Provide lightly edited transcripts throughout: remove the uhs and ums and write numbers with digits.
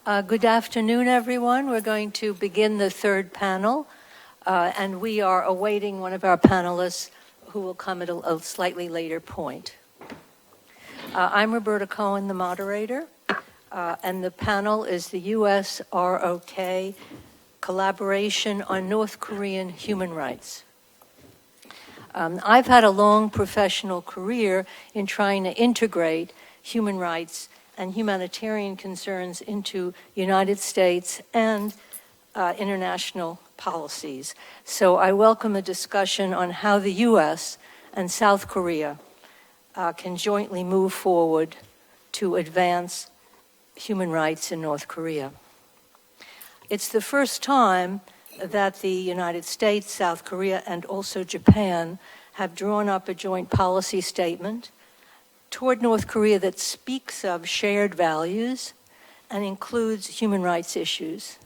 Good afternoon, everyone. We're going to begin the third panel, and we are awaiting one of our panelists who will come at a slightly later point. I'm Roberta Cohen, the moderator, and the panel is the US-ROK Collaboration on North Korean Human Rights. I've had a long professional career in trying to integrate human rights and humanitarian concerns into United States and international policies. So I welcome a discussion on how the US and South Korea can jointly move forward to advance human rights in North Korea. It's the first time that the United States, South Korea, and also Japan have drawn up a joint policy statement toward North Korea that speaks of shared values and includes human rights issues.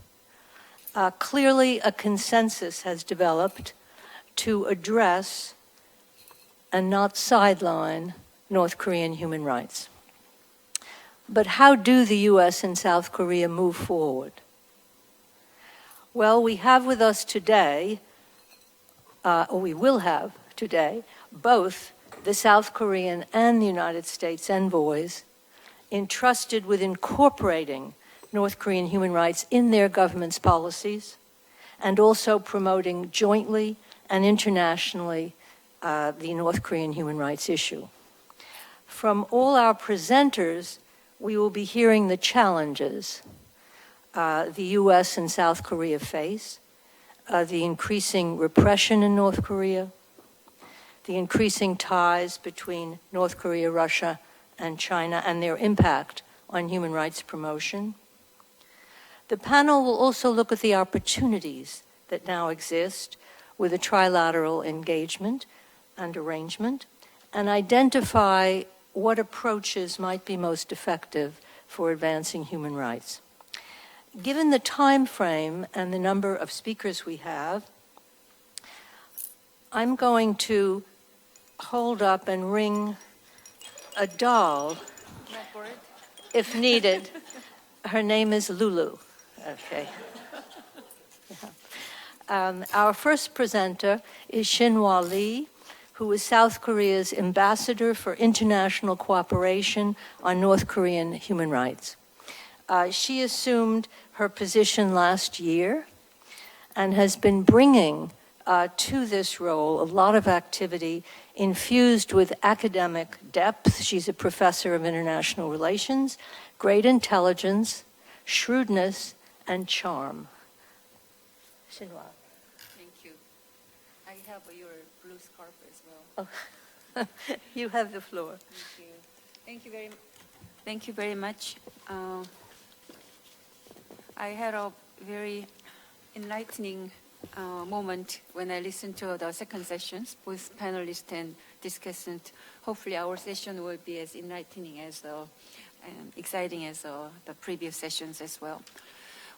Clearly, a consensus has developed to address and not sideline North Korean human rights. But how do the US and South Korea move forward? Well, we have with us today, or we will have today, both the South Korean and the United States envoys entrusted with incorporating North Korean human rights in their government's policies and also promoting jointly and internationally the North Korean human rights issue. From all our presenters, we will be hearing the challenges the US and South Korea face, the increasing repression in North Korea, the increasing ties between North Korea, Russia, and China, and their impact on human rights promotion. The panel will also look at the opportunities that now exist with a trilateral engagement and arrangement, and identify what approaches might be most effective for advancing human rights. Given the time frame and the number of speakers we have, I'm going to hold up and ring a doll, if needed. Her name is Lulu. Okay. Yeah. Our first presenter is Shin Wha Lee, who is South Korea's ambassador for international cooperation on North Korean human rights. She assumed her position last year and has been bringing to this role a lot of activity infused with academic depth. She's a professor of international relations, great intelligence, shrewdness, and charm. Shin Wha. Thank you. I have your blue scarf as well. Oh. You have the floor. Thank you very much. I had a very enlightening moment when I listened to the second sessions, both panelists and discussants. Hopefully our session will be as enlightening as exciting as the previous sessions as well.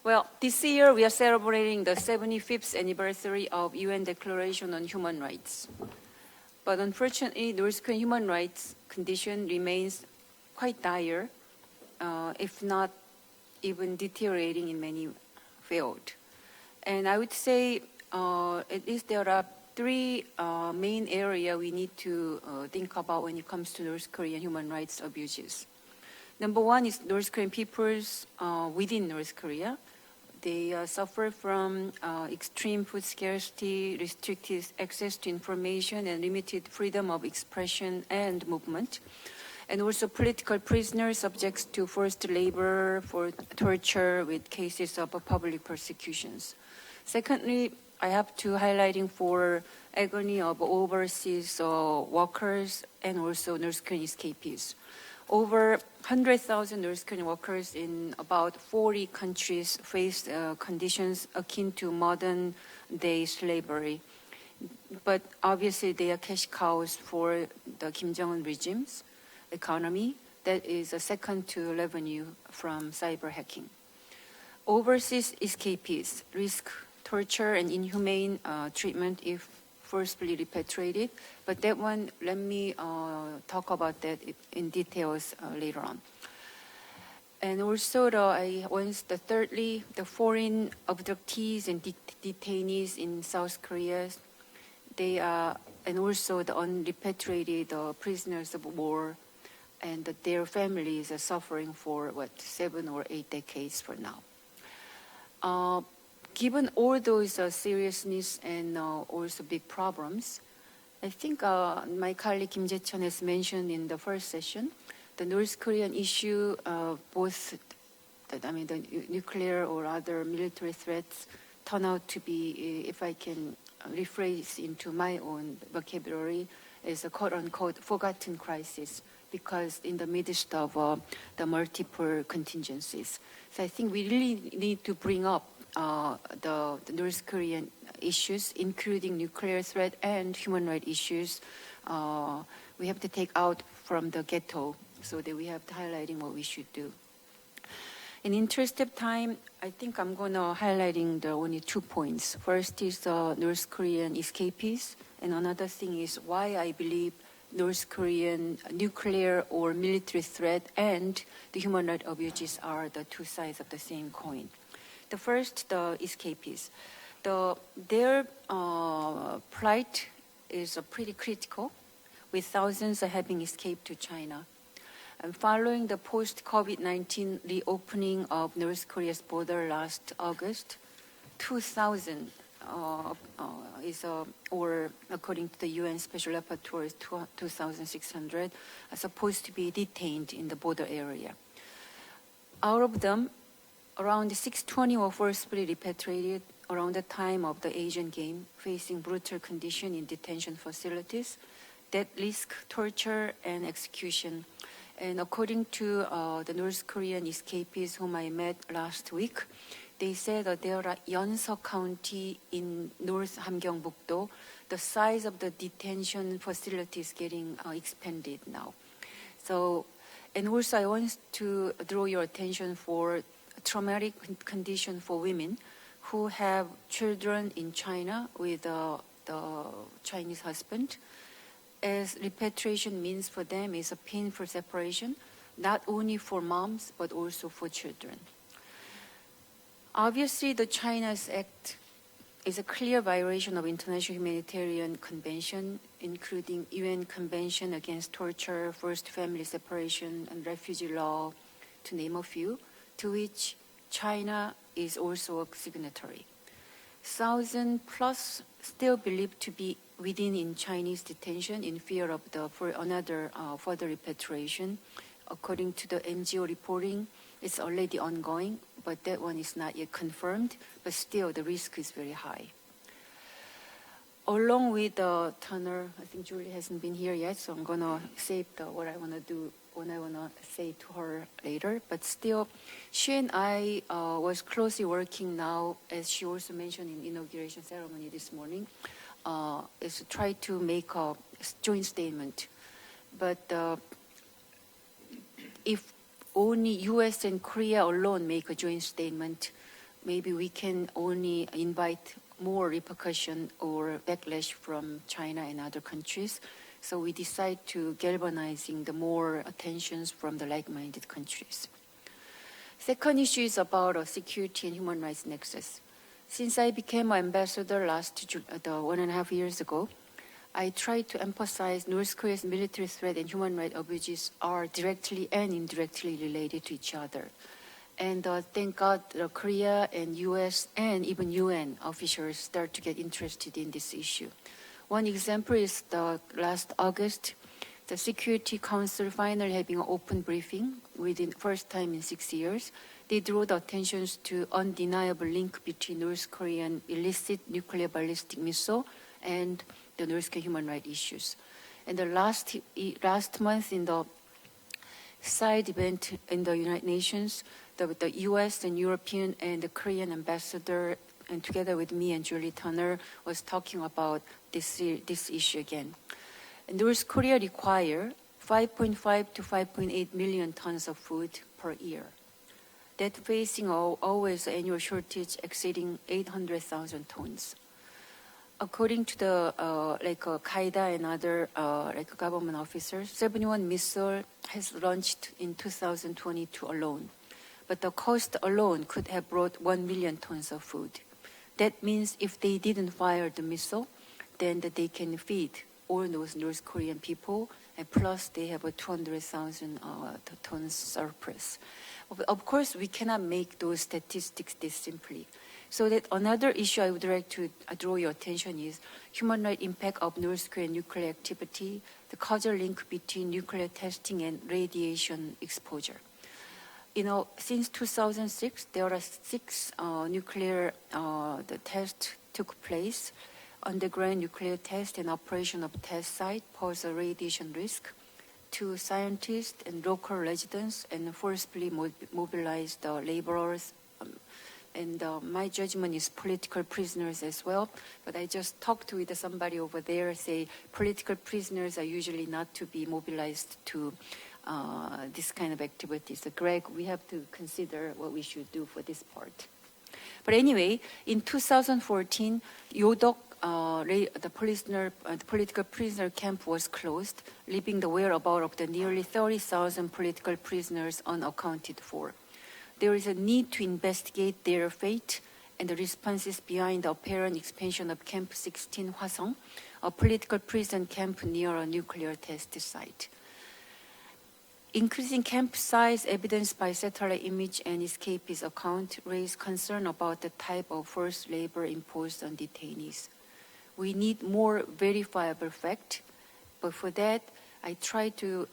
Well, this year we are celebrating the 75th anniversary of UN Declaration on Human Rights. But unfortunately, North Korean human rights condition remains quite dire, if not even deteriorating in many fields. And I would say at least there are three main areas we need to think about when it comes to North Korean human rights abuses. Number one is North Korean peoples within North Korea. They suffer from extreme food scarcity, restricted access to information, and limited freedom of expression and movement. And also political prisoners subject to forced labor, for torture with cases of public persecutions. Secondly, I have to highlighting for agony of overseas workers and also North Korean escapees. Over 100,000 North Korean workers in about 40 countries face conditions akin to modern day slavery. But obviously they are cash cows for the Kim Jong-un regime's economy that is second to revenue from cyber hacking. Overseas escapees risk torture and inhumane treatment if forcibly repatriated, but that one, let me talk about that in details later on. And also, thirdly, the foreign abductees and detainees in South Korea, they are, and also the unrepatriated prisoners of war, and that their families are suffering for 7 or 8 decades for now. Given all those seriousness and also big problems, I think my colleague Kim Jae-chun has mentioned in the first session, the North Korean issue, both the nuclear or other military threats turn out to be, if I can rephrase into my own vocabulary, is a quote-unquote forgotten crisis, because in the midst of the multiple contingencies. So I think we really need to bring up the North Korean issues, including nuclear threat and human rights issues. We have to take out from the ghetto, so that we have to highlighting what we should do. In interest of time, I think I'm going to highlighting the only 2 points. First is the North Korean escapees, and another thing is why I believe North Korean nuclear or military threat and the human rights abuses are the two sides of the same coin. The first, the escapees. Their plight is pretty critical, with thousands having escaped to China. And following the post-COVID-19 reopening of North Korea's border last August, 2,000 or according to the UN Special Rapporteur, 2,600 are supposed to be detained in the border area. Out of them, around 620 were forcibly repatriated around the time of the Asian Games, facing brutal conditions in detention facilities, death risk, torture, and execution. And according to the North Korean escapees whom I met last week, they said that there are Yeonseok County in North Hamgyeongbuk-do, the size of the detention facility is getting expanded now. So, and also I want to draw your attention for traumatic condition for women who have children in China with the Chinese husband, as repatriation means for them is a painful separation, not only for moms, but also for children. Obviously, the China's act is a clear violation of international humanitarian convention, including UN Convention Against Torture, Forced Family Separation, and Refugee Law, to name a few, to which China is also a signatory. 1,000 plus still believed to be within in Chinese detention in fear of for another further repatriation. According to the NGO reporting, it's already ongoing, but that one is not yet confirmed, but still the risk is very high. Along with the Tanner, I think Julie hasn't been here yet, so I'm going to save what I want to do when I want to say to her later. But still, she and I was closely working now, as she also mentioned in the inauguration ceremony this morning, is to try to make a joint statement. But if only US and Korea alone make a joint statement, maybe we can only invite more repercussion or backlash from China and other countries. So we decide to galvanizing the more attentions from the like-minded countries. Second issue is about security and human rights nexus. Since I became an ambassador 1.5 years ago, I tried to emphasize North Korea's military threat and human rights abuses are directly and indirectly related to each other. And thank God Korea and US and even UN officials start to get interested in this issue. One example is last August, the Security Council finally having an open briefing within first time in 6 years. They drew the attention to undeniable link between North Korean illicit nuclear ballistic missile and the North Korean human rights issues. And the last month in the side event in the United Nations, the US and European and the Korean ambassador, and together with me and Julie Tanner, was talking about this issue again. And North Korea require 5.5 to 5.8 million tons of food per year. That facing always annual shortage exceeding 800,000 tons. According to the Qaeda and other government officers, 71 missile has launched in 2022 alone. but the cost alone could have brought 1 million tons of food. That means if they didn't fire the missile, then that they can feed all those North Korean people, and plus they have a 200,000 tons surplus. Of course, we cannot make those statistics this simply. So that another issue I would like to draw your attention is human rights impact of North Korean nuclear activity, the causal link between nuclear testing and radiation exposure. Since 2006, there are 6 nuclear the tests took place. Underground nuclear test and operation of test site pose a radiation risk to scientists and local residents and forcibly mobilized laborers. And my judgment is political prisoners as well. But I just talked with somebody over there, say political prisoners are usually not to be mobilized to this kind of activities. So Greg, we have to consider what we should do for this part. But anyway, in 2014, Yodok, the political prisoner camp was closed, leaving the whereabouts of the nearly 30,000 political prisoners unaccounted for. There is a need to investigate their fate and the responses behind the apparent expansion of Camp 16 Hwasong, a political prison camp near a nuclear test site. Increasing camp size evidenced by satellite image and escapees account raise concern about the type of forced labor imposed on detainees. We need more verifiable fact, but for that, I try to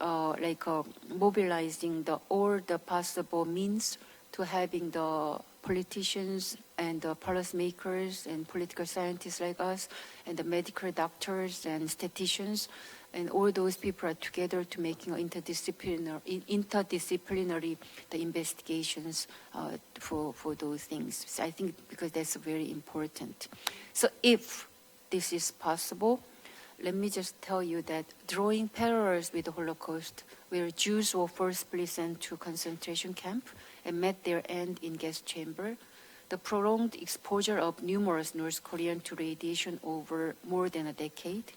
mobilizing all the possible means to having the politicians and the policymakers and political scientists like us and the medical doctors and statisticians and all those people are together to making interdisciplinary the investigations for those things. So I think because that's very important. So if this is possible, let me just tell you that drawing parallels with the Holocaust, where Jews were forcibly sent to concentration camp and met their end in gas chamber, the prolonged exposure of numerous North Koreans to radiation over more than a decade,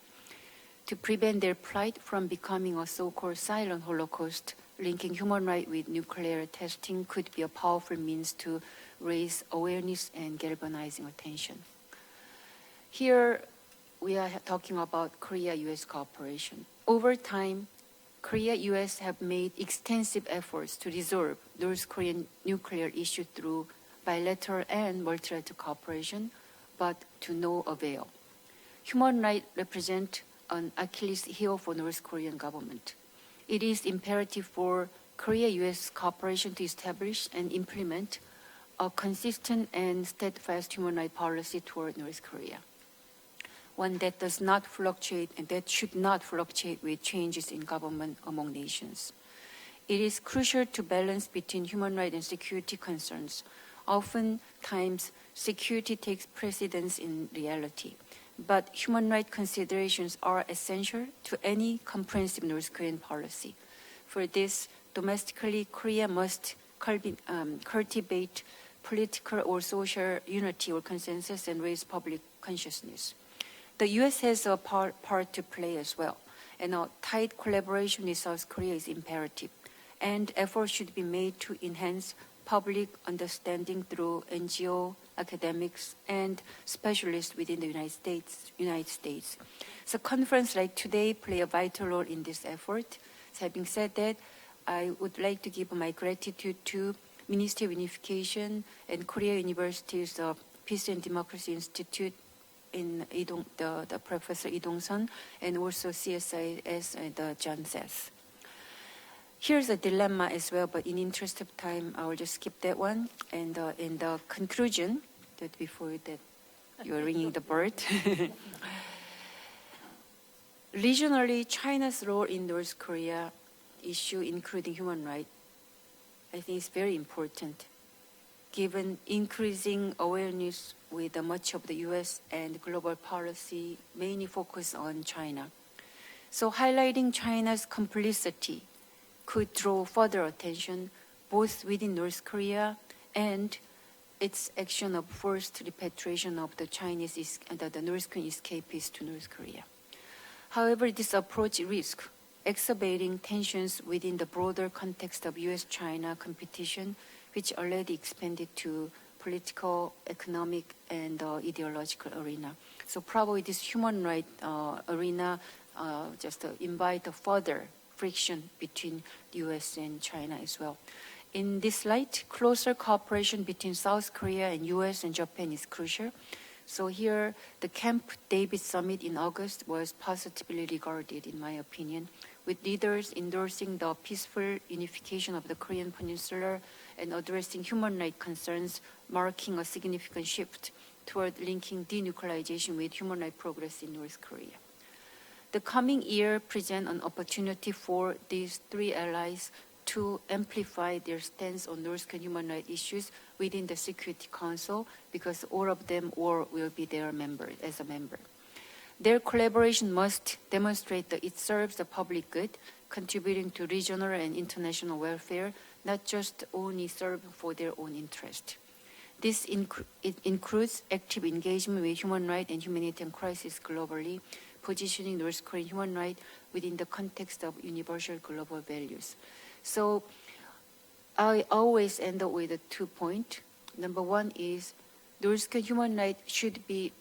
to prevent their plight from becoming a so-called silent Holocaust, linking human rights with nuclear testing could be a powerful means to raise awareness and galvanizing attention. Here, we are talking about Korea-US cooperation. Over time, Korea-US have made extensive efforts to resolve North Korean nuclear issue through bilateral and multilateral cooperation, but to no avail. Human rights represent an Achilles heel for North Korean government. It is imperative for Korea-US cooperation to establish and implement a consistent and steadfast human rights policy toward North Korea, one that does not fluctuate and that should not fluctuate with changes in government among nations. It is crucial to balance between human rights and security concerns. Oftentimes, security takes precedence in reality, but human rights considerations are essential to any comprehensive North Korean policy. For this, domestically, Korea must cultivate political or social unity or consensus and raise public consciousness. The U.S. has a part to play as well, and a tight collaboration with South Korea is imperative, and efforts should be made to enhance public understanding through NGO, academics, and specialists within the United States. So conference like today play a vital role in this effort. So having said that, I would like to give my gratitude to Ministry of Unification and Korea University's Peace and Democracy Institute in the Professor Lee Dong-sun, and also CSIS and John Seth. Here's a dilemma as well, but in interest of time, I will just skip that one. And in the conclusion, that before that you're ringing the bird. Regionally, China's role in North Korea issue, including human rights, I think is very important, given increasing awareness with much of the U.S. and global policy mainly focused on China. So highlighting China's complicity could draw further attention both within North Korea and its action of forced repatriation of the the North Korean escapees to North Korea. However, this approach risks exacerbating tensions within the broader context of U.S.-China competition which already expanded to political, economic, and ideological arena. So probably this human right arena just invite a further friction between the US and China as well. In this light, closer cooperation between South Korea and US and Japan is crucial. So here, the Camp David summit in August was positively regarded, in my opinion, with leaders endorsing the peaceful unification of the Korean Peninsula and addressing human rights concerns, marking a significant shift toward linking denuclearization with human rights progress in North Korea. The coming year presents an opportunity for these three allies to amplify their stance on North Korean human rights issues within the Security Council, because all of them will be their member as a member. Their collaboration must demonstrate that it serves the public good, contributing to regional and international welfare, not just only serving for their own interest. This includes active engagement with human rights and humanitarian crisis globally, positioning North Korean human rights within the context of universal global values. So I always end up with 2 points. Number one is North Korean human rights should be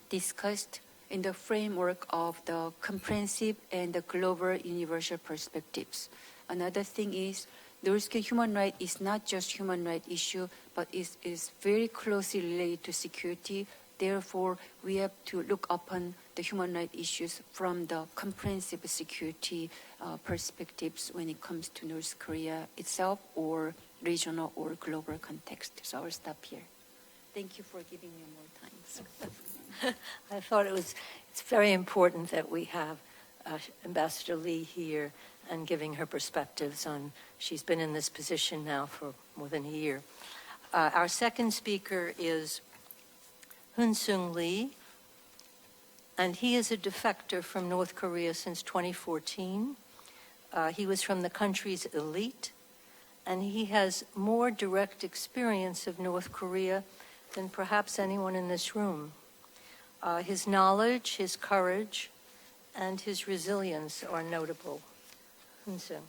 discussed in the framework of the comprehensive and the global universal perspectives. Another thing is North Korean human rights is not just human rights issue, but is very closely related to security. Therefore, we have to look upon the human rights issues from the comprehensive security perspectives when it comes to North Korea itself or regional or global context. So I'll stop here. Thank you for giving me more time. I thought it's very important that we have Ambassador Lee here and giving her perspectives on, she's been in this position now for more than a year. Our second speaker is Sung Lee, and he is a defector from North Korea since 2014. He was from the country's elite, and he has more direct experience of North Korea than perhaps anyone in this room. His knowledge, his courage, and his resilience are notable. Sung.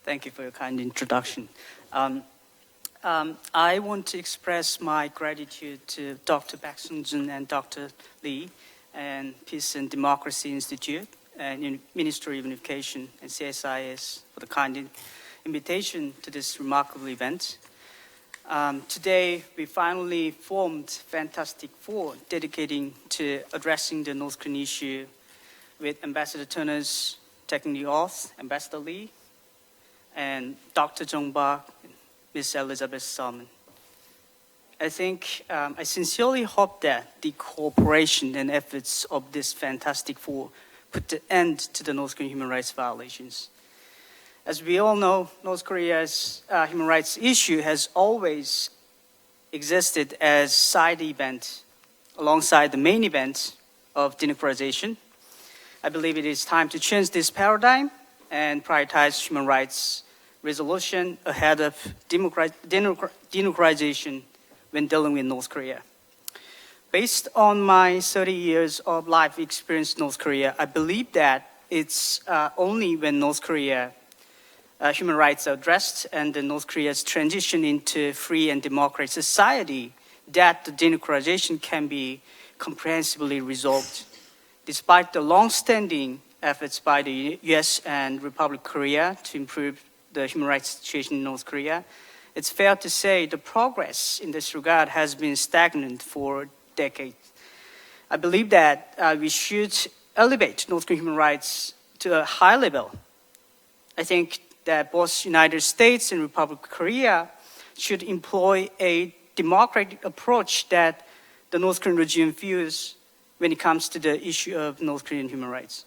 Thank you for your kind introduction. I want to express my gratitude to Dr. Baek Sung-jun and Dr. Lee and Peace and Democracy Institute and Ministry of Unification and CSIS for the kind invitation to this remarkable event. Today, we finally formed Fantastic Four dedicating to addressing the North Korean issue with Ambassador Turner's taking the oath, Ambassador Lee, and Dr. Jung Bak, Ms. Elizabeth Salmon. I sincerely hope that the cooperation and efforts of this Fantastic Four put an end to the North Korean human rights violations. As we all know, North Korea's human rights issue has always existed as side event alongside the main event of denuclearization. I believe it is time to change this paradigm and prioritize human rights resolution ahead of denuclearization when dealing with North Korea. Based on my 30 years of life experience in North Korea, I believe that it's only when North Korea human rights are addressed and the North Korea's transition into free and democratic society that the denuclearization can be comprehensively resolved. Despite the long-standing efforts by the US and Republic of Korea to improve the human rights situation in North Korea, it's fair to say the progress in this regard has been stagnant for decades. I believe that we should elevate North Korean human rights to a high level. I think that both United States and Republic of Korea should employ a democratic approach that the North Korean regime views when it comes to the issue of North Korean human rights.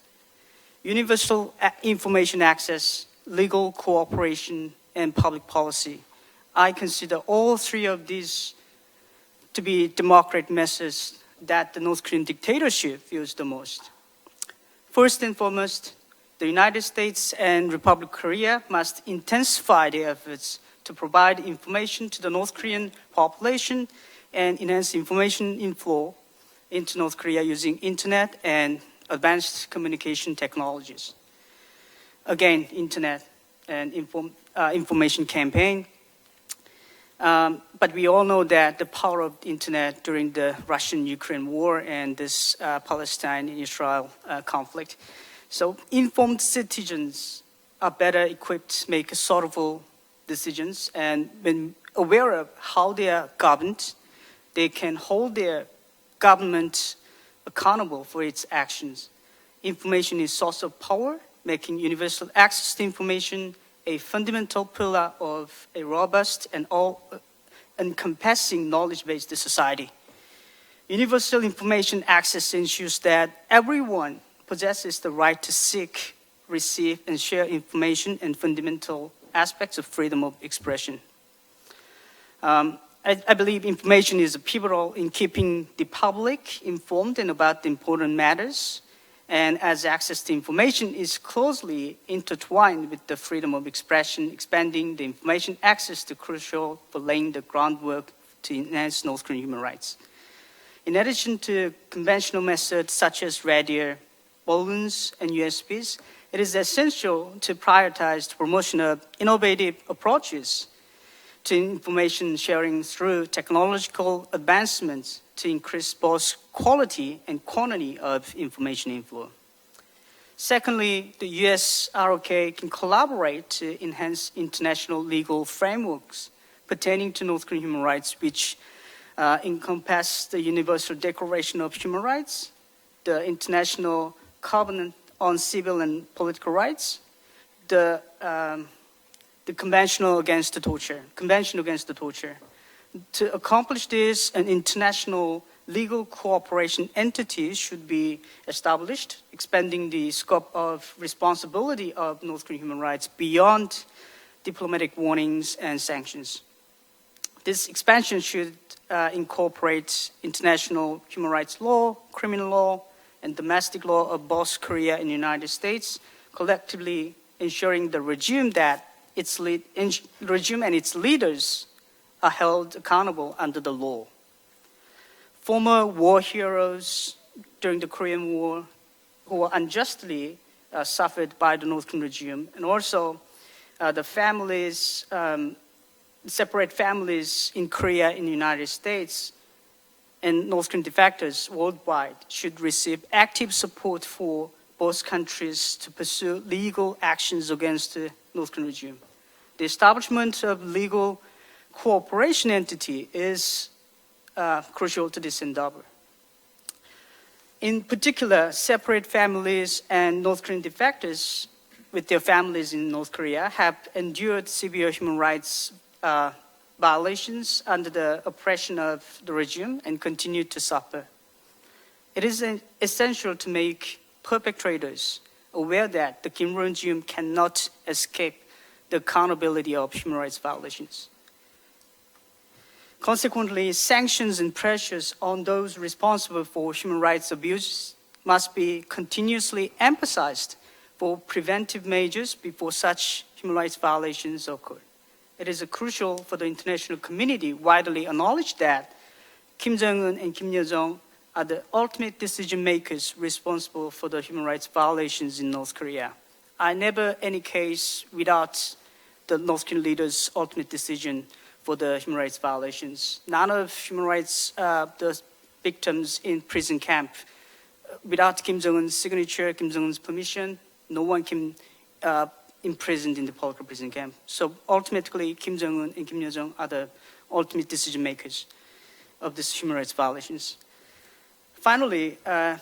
Universal information access, legal cooperation, and public policy. I consider all three of these to be democratic measures that the North Korean dictatorship views the most. First and foremost, the United States and Republic of Korea must intensify their efforts to provide information to the North Korean population and enhance information inflow into North Korea using internet and advanced communication technologies. Again, internet and information campaign, But we all know that the power of the internet during the Russian-Ukraine war and this Palestine-Israel conflict. So informed citizens are better equipped to make thoughtful decisions, and when aware of how they are governed, they can hold their government accountable for its actions. Information is a source of power, making universal access to information a fundamental pillar of a robust and all-encompassing knowledge-based society. Universal information access ensures that everyone possesses the right to seek, receive, and share information and fundamental aspects of freedom of expression. I believe information is pivotal in keeping the public informed and about the important matters. And as access to information is closely intertwined with the freedom of expression, expanding the information access is crucial for laying the groundwork to enhance North Korean human rights. In addition to conventional methods such as radio, balloons, and USBs, it is essential to prioritize the promotion of innovative approaches to information sharing through technological advancements to increase both quality and quantity of information inflow. Secondly, the US-ROK can collaborate to enhance international legal frameworks pertaining to North Korean human rights, which encompass the Universal Declaration of Human Rights, the International Covenant on Civil and Political Rights, the Convention Against Torture. To accomplish this, an international legal cooperation entity should be established, expanding the scope of responsibility of North Korean human rights beyond diplomatic warnings and sanctions. This expansion should incorporate international human rights law, criminal law, and domestic law of both Korea and the United States, collectively ensuring the regime and its leaders are held accountable under the law. Former war heroes during the Korean War who were unjustly suffered by the North Korean regime, and also the families, separate families in Korea, in the United States, and North Korean defectors worldwide should receive active support for both countries to pursue legal actions against the North Korean regime. The establishment of legal cooperation entity is crucial to this endeavor. In particular, separate families and North Korean defectors with their families in North Korea have endured severe human rights violations under the oppression of the regime and continue to suffer. It is essential to make perpetrators aware that the Kim regime cannot escape the accountability of human rights violations. Consequently, sanctions and pressures on those responsible for human rights abuse must be continuously emphasized for preventive measures before such human rights violations occur. It is crucial for the international community widely acknowledge that Kim Jong-un and Kim Yo-jong are the ultimate decision makers responsible for the human rights violations in North Korea. I never any case without the North Korean leaders' ultimate decision for the human rights violations. None of human rights, the victims in prison camp, without Kim Jong-un's signature, Kim Jong-un's permission, no one can imprisoned in the political prison camp. So ultimately, Kim Jong-un and Kim Yo-jong are the ultimate decision makers of these human rights violations. Finally,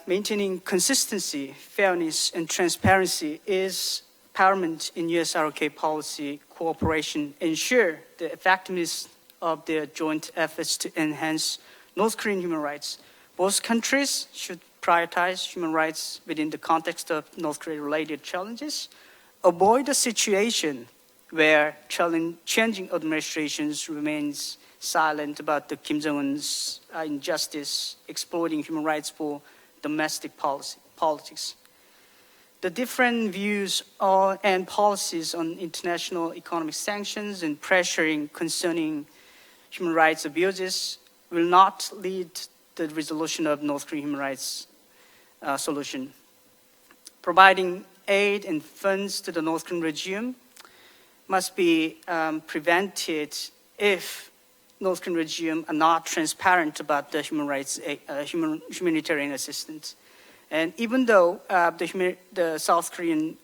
maintaining consistency, fairness, and transparency is paramount in US-ROK policy cooperation, ensure the effectiveness of their joint efforts to enhance North Korean human rights. Both countries should prioritize human rights within the context of North Korea-related challenges, avoid a situation where changing administrations remains silent about the Kim Jong-un's injustice, exploiting human rights for domestic politics. The different views and policies on international economic sanctions and pressuring concerning human rights abuses will not lead to the resolution of North Korean human rights solution. Providing aid and funds to the North Korean regime must be prevented if North Korean regime are not transparent about the humanitarian assistance. And even though the South Korean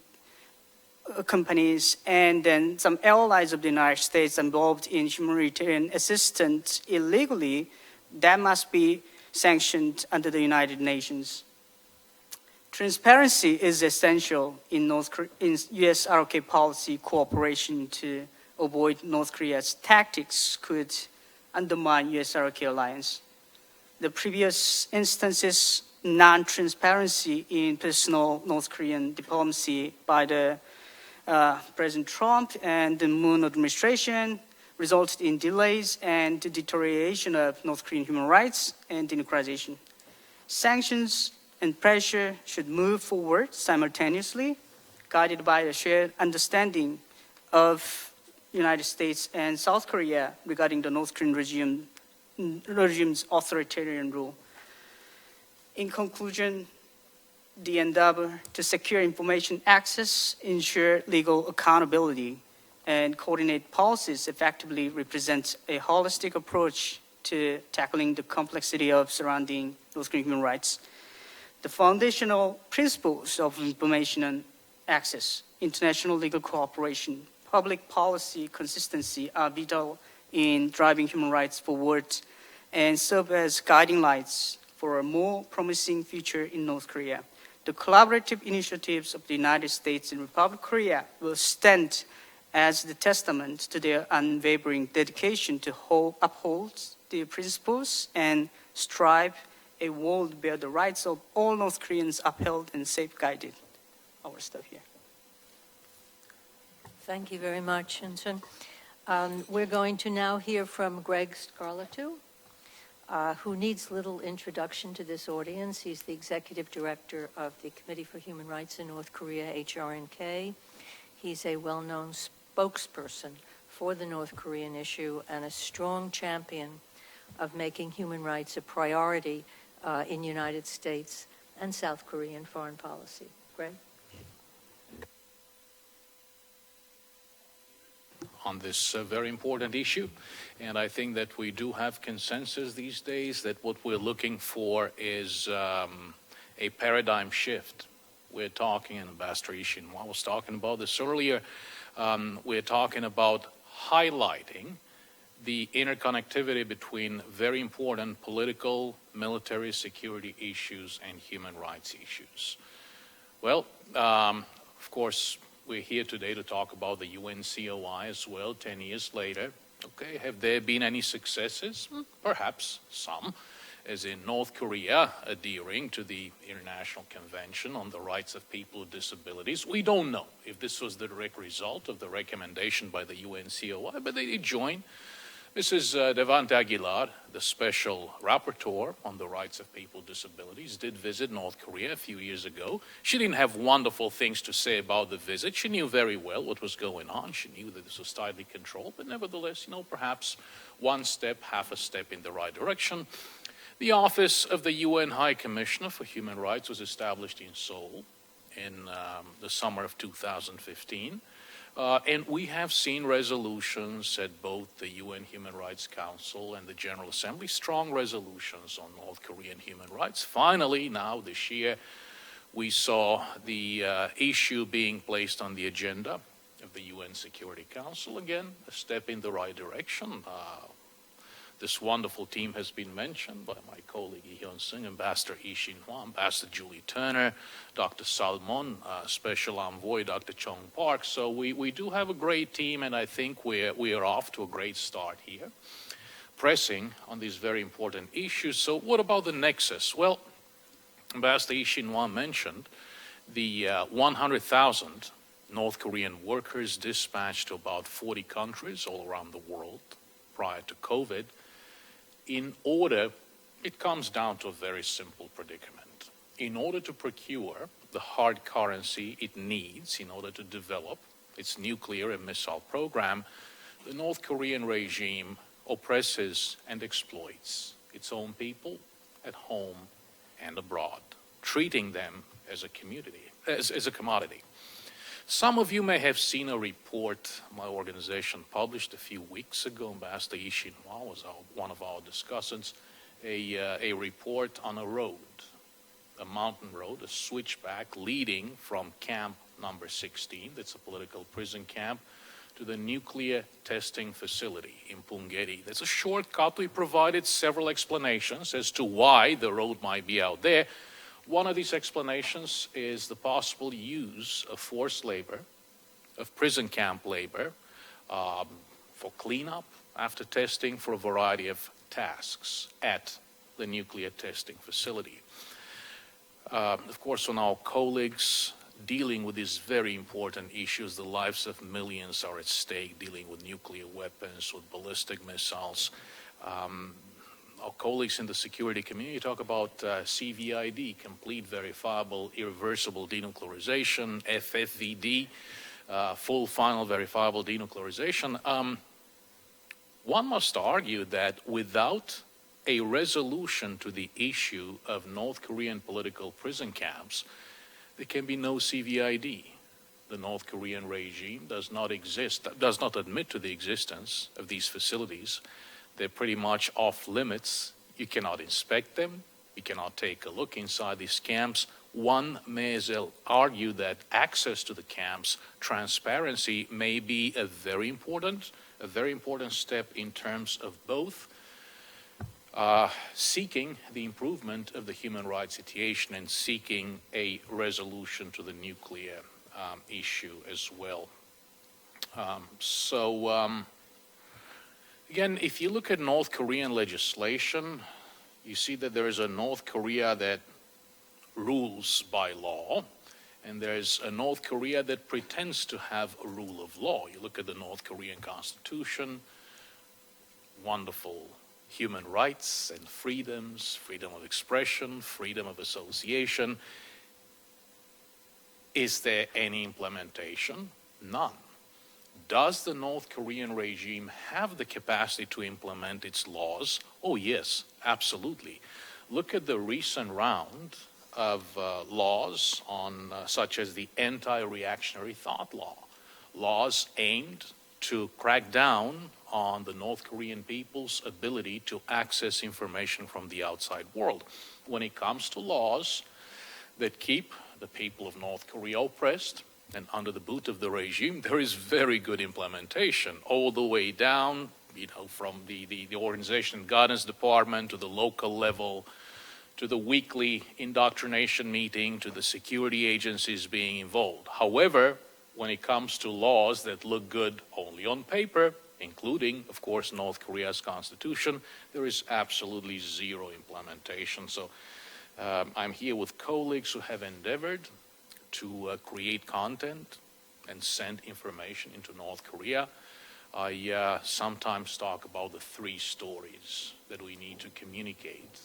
companies and then some allies of the United States involved in humanitarian assistance illegally, that must be sanctioned under the United Nations. Transparency is essential in US-ROK policy cooperation to avoid North Korea's tactics could undermine US-ROK alliance. The previous instances, non-transparency in personal North Korean diplomacy by the President Trump and the Moon administration resulted in delays and deterioration of North Korean human rights and democratization. Sanctions and pressure should move forward simultaneously, guided by a shared understanding of United States and South Korea regarding the North Korean regime's authoritarian rule. In conclusion, the endeavor to secure information access, ensure legal accountability, and coordinate policies effectively represents a holistic approach to tackling the complexity of surrounding North Korean human rights. The foundational principles of information access, international legal cooperation, public policy consistency are vital in driving human rights forward and serve as guiding lights for a more promising future in North Korea. The collaborative initiatives of the United States and Republic of Korea will stand as the testament to their unwavering dedication to uphold the principles and strive a world where the rights of all North Koreans upheld and safeguarded. Our stuff here. Thank you very much, Shin. We're going to now hear from Greg Scarlatoiu, who needs little introduction to this audience. He's the Executive Director of the Committee for Human Rights in North Korea, HRNK. He's a well-known spokesperson for the North Korean issue and a strong champion of making human rights a priority in United States and South Korean foreign policy. Greg? On this very important issue. And I think that we do have consensus these days that what we're looking for is a paradigm shift. We're talking, and Ambassador Shin Wha was talking about this earlier, we're talking about highlighting the interconnectivity between very important political, military, security issues and human rights issues. Well, of course, we're here today to talk about the UNCOI as well, 10 years later. Okay, have there been any successes? Perhaps some, as in North Korea adhering to the International Convention on the Rights of People with Disabilities. We don't know if this was the direct result of the recommendation by the UNCOI, but they did join. Mrs. Devante Aguilar, the special rapporteur on the rights of people with disabilities, did visit North Korea a few years ago. She didn't have wonderful things to say about the visit. She knew very well what was going on. She knew that this was tightly controlled, but nevertheless, perhaps one step, half a step in the right direction. The Office of the UN High Commissioner for Human Rights was established in Seoul in the summer of 2015. And we have seen resolutions at both the UN Human Rights Council and the General Assembly, strong resolutions on North Korean human rights. Finally, now this year, we saw the issue being placed on the agenda of the UN Security Council. Again, a step in the right direction. This wonderful team has been mentioned by my colleague Lee Hyun-sung, Ambassador Shin Wha, Ambassador Julie Turner, Dr. Salmon, Special Envoy Dr. Chung Park. So we do have a great team, and I think we are off to a great start here, pressing on these very important issues. So what about the nexus? Well, Ambassador Shin Wha mentioned the 100,000 North Korean workers dispatched to about 40 countries all around the world prior to COVID. It comes down to a very simple predicament. In order to procure the hard currency it needs in order to develop its nuclear and missile program, the North Korean regime oppresses and exploits its own people at home and abroad, treating them as a commodity. Some of you may have seen a report my organization published a few weeks ago. Ambassador Shin Wha was one of our discussants. A report on a road, a mountain road, a switchback leading from camp number 16, that's a political prison camp, to the nuclear testing facility in Punggye-ri. There's a shortcut. We provided several explanations as to why the road might be out there. One of these explanations is the possible use of forced labor, of prison camp labor, for cleanup after testing, for a variety of tasks at the nuclear testing facility. Of course, on our colleagues dealing with these very important issues, the lives of millions are at stake, dealing with nuclear weapons, with ballistic missiles. Our colleagues in the security community talk about CVID, complete verifiable irreversible denuclearization, FFVD, full final verifiable denuclearization. One must argue that without a resolution to the issue of North Korean political prison camps, there can be no CVID. The North Korean regime does not admit to the existence of these facilities. They're pretty much off limits. You cannot inspect them. You cannot take a look inside these camps. One may as well argue that access to the camps, transparency, may be a very important step in terms of both seeking the improvement of the human rights situation and seeking a resolution to the nuclear issue as well. Again, if you look at North Korean legislation, you see that there is a North Korea that rules by law, and there's a North Korea that pretends to have a rule of law. You look at the North Korean Constitution, wonderful human rights and freedoms, freedom of expression, freedom of association. Is there any implementation? None. Does the North Korean regime have the capacity to implement its laws? Oh yes, absolutely. Look at the recent round of laws on such as the anti-reactionary thought law, laws aimed to crack down on the North Korean people's ability to access information from the outside world. When it comes to laws that keep the people of North Korea oppressed and under the boot of the regime, there is very good implementation all the way down, from the organization and guidance department to the local level, to the weekly indoctrination meeting, to the security agencies being involved. However, when it comes to laws that look good only on paper, including, of course, North Korea's constitution, there is absolutely zero implementation. So I'm here with colleagues who have endeavored to create content and send information into North Korea. I sometimes talk about the three stories that we need to communicate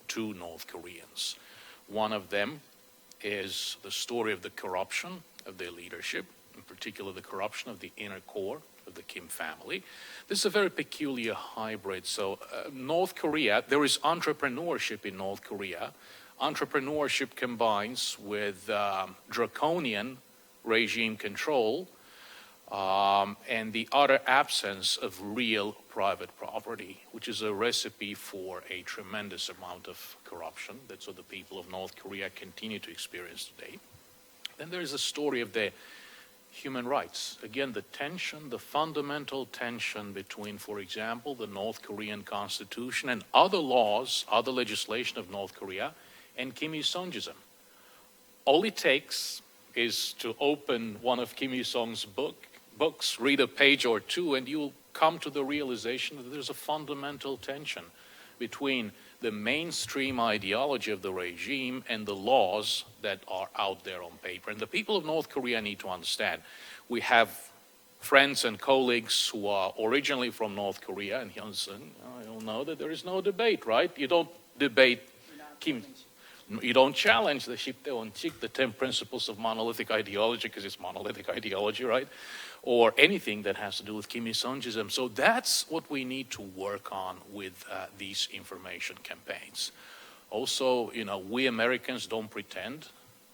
to North Koreans. One of them is the story of the corruption of their leadership, in particular the corruption of the inner core of the Kim family. This is a very peculiar hybrid. So North Korea, there is entrepreneurship in North Korea. Entrepreneurship combines with draconian regime control and the utter absence of real private property, which is a recipe for a tremendous amount of corruption. That's what the people of North Korea continue to experience today. Then there is a story of the human rights. Again, the tension, the fundamental tension between, for example, the North Korean Constitution and other laws, other legislation of North Korea, and Kim Il-sungism. All it takes is to open one of Kim Il-sung's books, read a page or two, and you'll come to the realization that there's a fundamental tension between the mainstream ideology of the regime and the laws that are out there on paper. And the people of North Korea need to understand. We have friends and colleagues who are originally from North Korea, and Hyun-sung, you'll know that there is no debate, right? You don't debate Kim. You don't challenge the Shipdae-wonchik, the 10 principles of monolithic ideology, because it's monolithic ideology, right? Or anything that has to do with Kim Il-sungism. So that's what we need to work on with these information campaigns. Also, we Americans don't pretend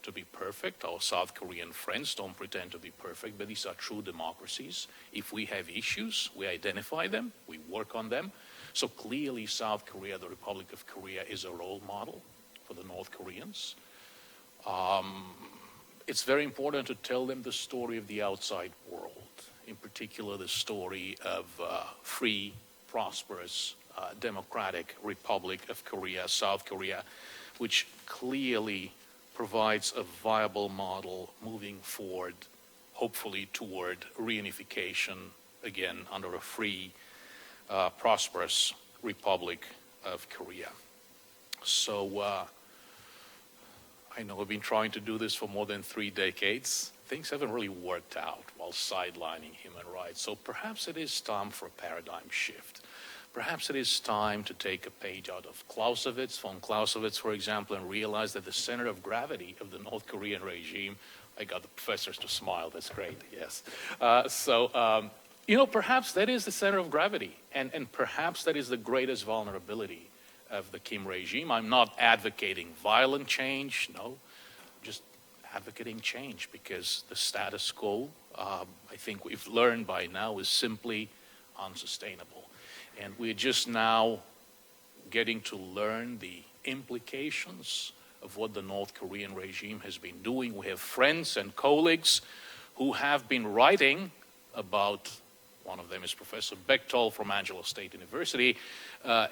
to be perfect. Our South Korean friends don't pretend to be perfect, but these are true democracies. If we have issues, we identify them, we work on them. So clearly South Korea, the Republic of Korea, is a role model for the North Koreans. It's very important to tell them the story of the outside world, in particular the story of free, prosperous, democratic Republic of Korea, South Korea, which clearly provides a viable model moving forward, hopefully toward reunification, again, under a free, prosperous Republic of Korea. So I know we've been trying to do this for more than 3 decades. Things haven't really worked out while sidelining human rights. So perhaps it is time for a paradigm shift. Perhaps it is time to take a page out of Clausewitz, von Clausewitz, for example, and realize that the center of gravity of the North Korean regime, I got the professors to smile, that's great, yes. Perhaps that is the center of gravity, and perhaps that is the greatest vulnerability of the Kim regime. I'm not advocating violent change, no, just advocating change, because the status quo, I think we've learned by now, is simply unsustainable. And we're just now getting to learn the implications of what the North Korean regime has been doing. We have friends and colleagues who have been writing about, one of them is Professor Bechtold from Angelo State University.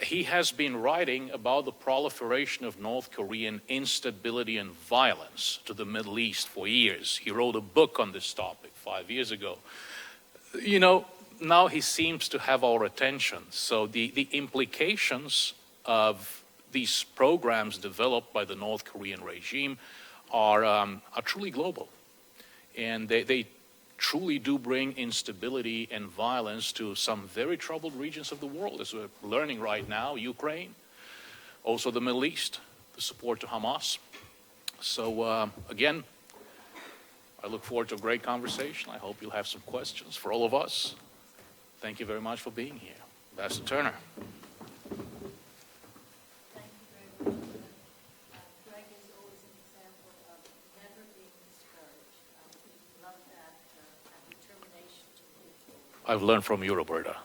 He has been writing about the proliferation of North Korean instability and violence to the Middle East for years. He wrote a book on this topic 5 years ago. Now he seems to have our attention. So the implications of these programs developed by the North Korean regime are truly global. And they truly do bring instability and violence to some very troubled regions of the world, as we're learning right now, Ukraine, also the Middle East, the support to Hamas. So again, I look forward to a great conversation. I hope you'll have some questions for all of us. Thank you very much for being here. Ambassador Turner. Thank you very much. Greg is always an example of never being discouraged. We love that determination to move forward. I've learned from you, Roberta.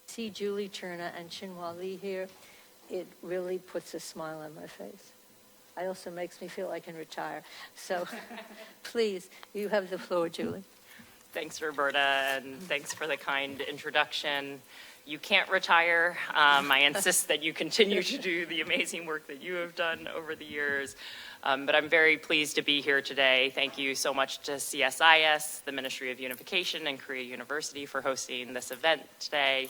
See Julie Turner and Shin Wha Lee here, it really puts a smile on my face. It also makes me feel I can retire. So please, you have the floor, Julie. Thanks, Roberta, and thanks for the kind introduction. You can't retire. I insist that you continue to do the amazing work that you have done over the years. But I'm very pleased to be here today. Thank you so much to CSIS, the Ministry of Unification, and Korea University for hosting this event today.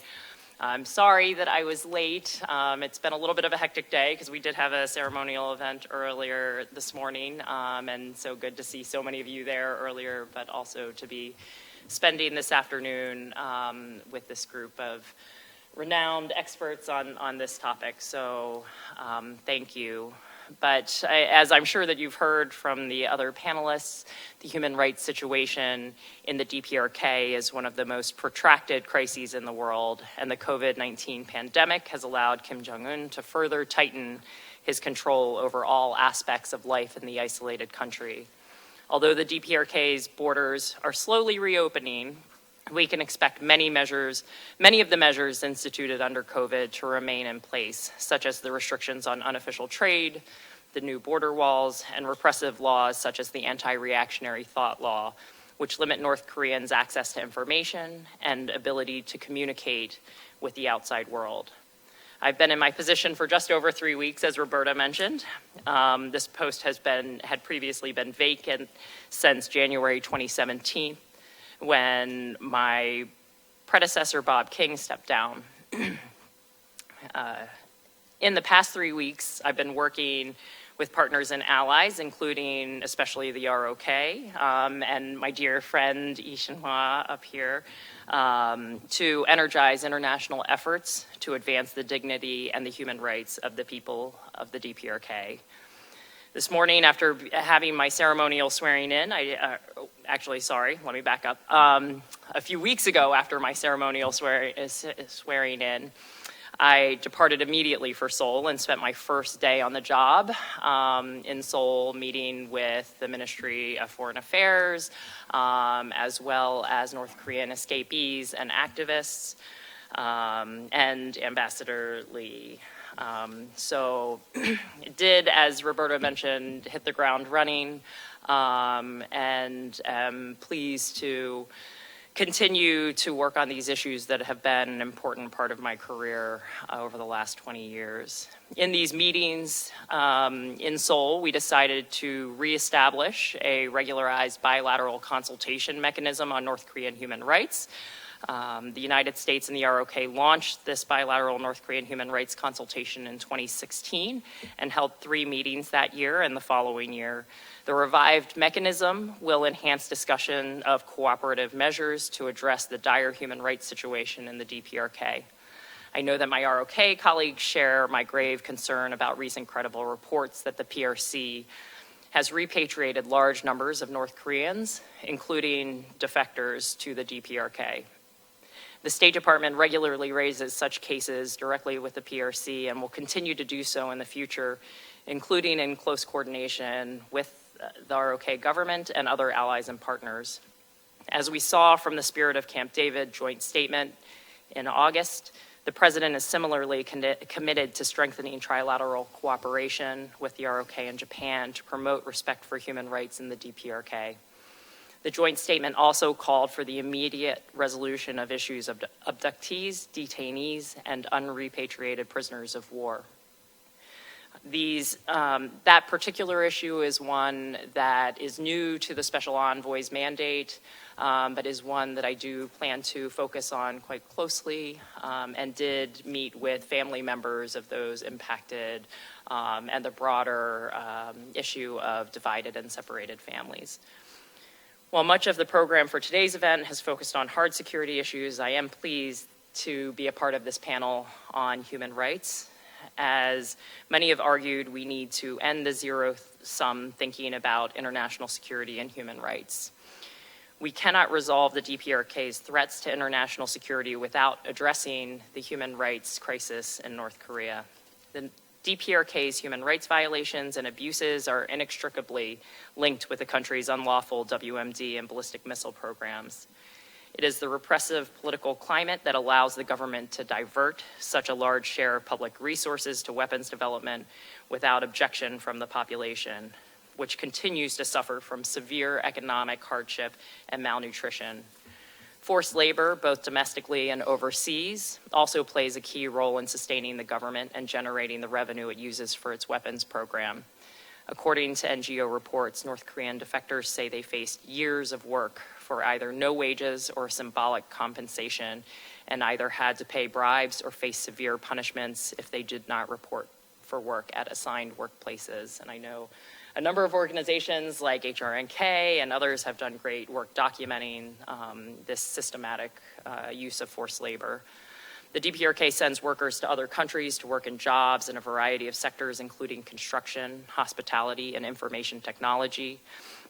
I'm sorry that I was late. It's been a little bit of a hectic day because we did have a ceremonial event earlier this morning, and so good to see so many of you there earlier, but also to be spending this afternoon with this group of renowned experts on this topic. So thank you. But as I'm sure that you've heard from the other panelists, the human rights situation in the DPRK is one of the most protracted crises in the world, and the COVID-19 pandemic has allowed Kim Jong-un to further tighten his control over all aspects of life in the isolated country. Although the DPRK's borders are slowly reopening, we can expect many of the measures instituted under COVID to remain in place, such as the restrictions on unofficial trade, the new border walls, and repressive laws such as the anti-reactionary thought law, which limit North Koreans' access to information and ability to communicate with the outside world. I've been in my position for just over 3 weeks, as Roberta mentioned. This post had previously been vacant since January 2017, when my predecessor, Bob King, stepped down. In the past 3 weeks, I've been working with partners and allies, including especially the ROK, and my dear friend Shin Wha up here, to energize international efforts to advance the dignity and the human rights of the people of the DPRK. This morning, after having my ceremonial swearing in, let me back up. A few weeks ago, after my ceremonial swearing in, I departed immediately for Seoul and spent my first day on the job in Seoul, meeting with the Ministry of Foreign Affairs, as well as North Korean escapees and activists, and Ambassador Lee. So it did, as Roberta mentioned, hit the ground running, and am pleased to continue to work on these issues that have been an important part of my career over the last 20 years. In these meetings in Seoul, we decided to reestablish a regularized bilateral consultation mechanism on North Korean human rights. The United States and the ROK launched this bilateral North Korean human rights consultation in 2016 and held 3 meetings that year and the following year. The revived mechanism will enhance discussion of cooperative measures to address the dire human rights situation in the DPRK. I know that my ROK colleagues share my grave concern about recent credible reports that the PRC has repatriated large numbers of North Koreans, including defectors, to the DPRK. The State Department regularly raises such cases directly with the PRC and will continue to do so in the future, including in close coordination with the ROK government and other allies and partners. As we saw from the Spirit of Camp David joint statement in August, the President is similarly committed to strengthening trilateral cooperation with the ROK and Japan to promote respect for human rights in the DPRK. The joint statement also called for the immediate resolution of issues of abductees, detainees, and unrepatriated prisoners of war. That particular issue is one that is new to the Special Envoy's mandate, but is one that I do plan to focus on quite closely, and did meet with family members of those impacted, and the broader issue of divided and separated families. While much of the program for today's event has focused on hard security issues, I am pleased to be a part of this panel on human rights. As many have argued, we need to end the zero-sum thinking about international security and human rights. We cannot resolve the DPRK's threats to international security without addressing the human rights crisis in North Korea. The DPRK's human rights violations and abuses are inextricably linked with the country's unlawful WMD and ballistic missile programs. It is the repressive political climate that allows the government to divert such a large share of public resources to weapons development without objection from the population, which continues to suffer from severe economic hardship and malnutrition. Forced labor, both domestically and overseas, also plays a key role in sustaining the government and generating the revenue it uses for its weapons program. According to NGO reports, North Korean defectors say they faced years of work for either no wages or symbolic compensation, and either had to pay bribes or face severe punishments if they did not report for work at assigned workplaces. And I know a number of organizations like HRNK and others have done great work documenting this systematic use of forced labor. The DPRK sends workers to other countries to work in jobs in a variety of sectors, including construction, hospitality, and information technology.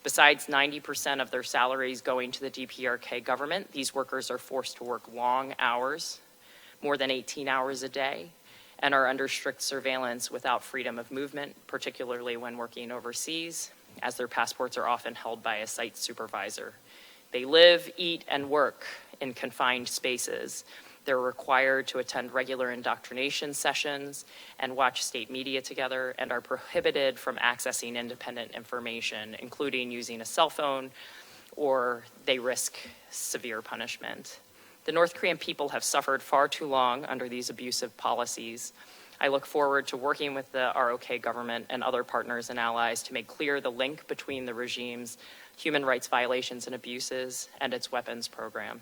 Besides 90% of their salaries going to the DPRK government, these workers are forced to work long hours, more than 18 hours a day, and are under strict surveillance without freedom of movement, particularly when working overseas, as their passports are often held by a site supervisor. They live, eat, and work in confined spaces. They're required to attend regular indoctrination sessions and watch state media together, and are prohibited from accessing independent information, including using a cell phone or they risk severe punishment. The North Korean people have suffered far too long under these abusive policies. I look forward to working with the ROK government and other partners and allies to make clear the link between the regime's human rights violations and abuses and its weapons program.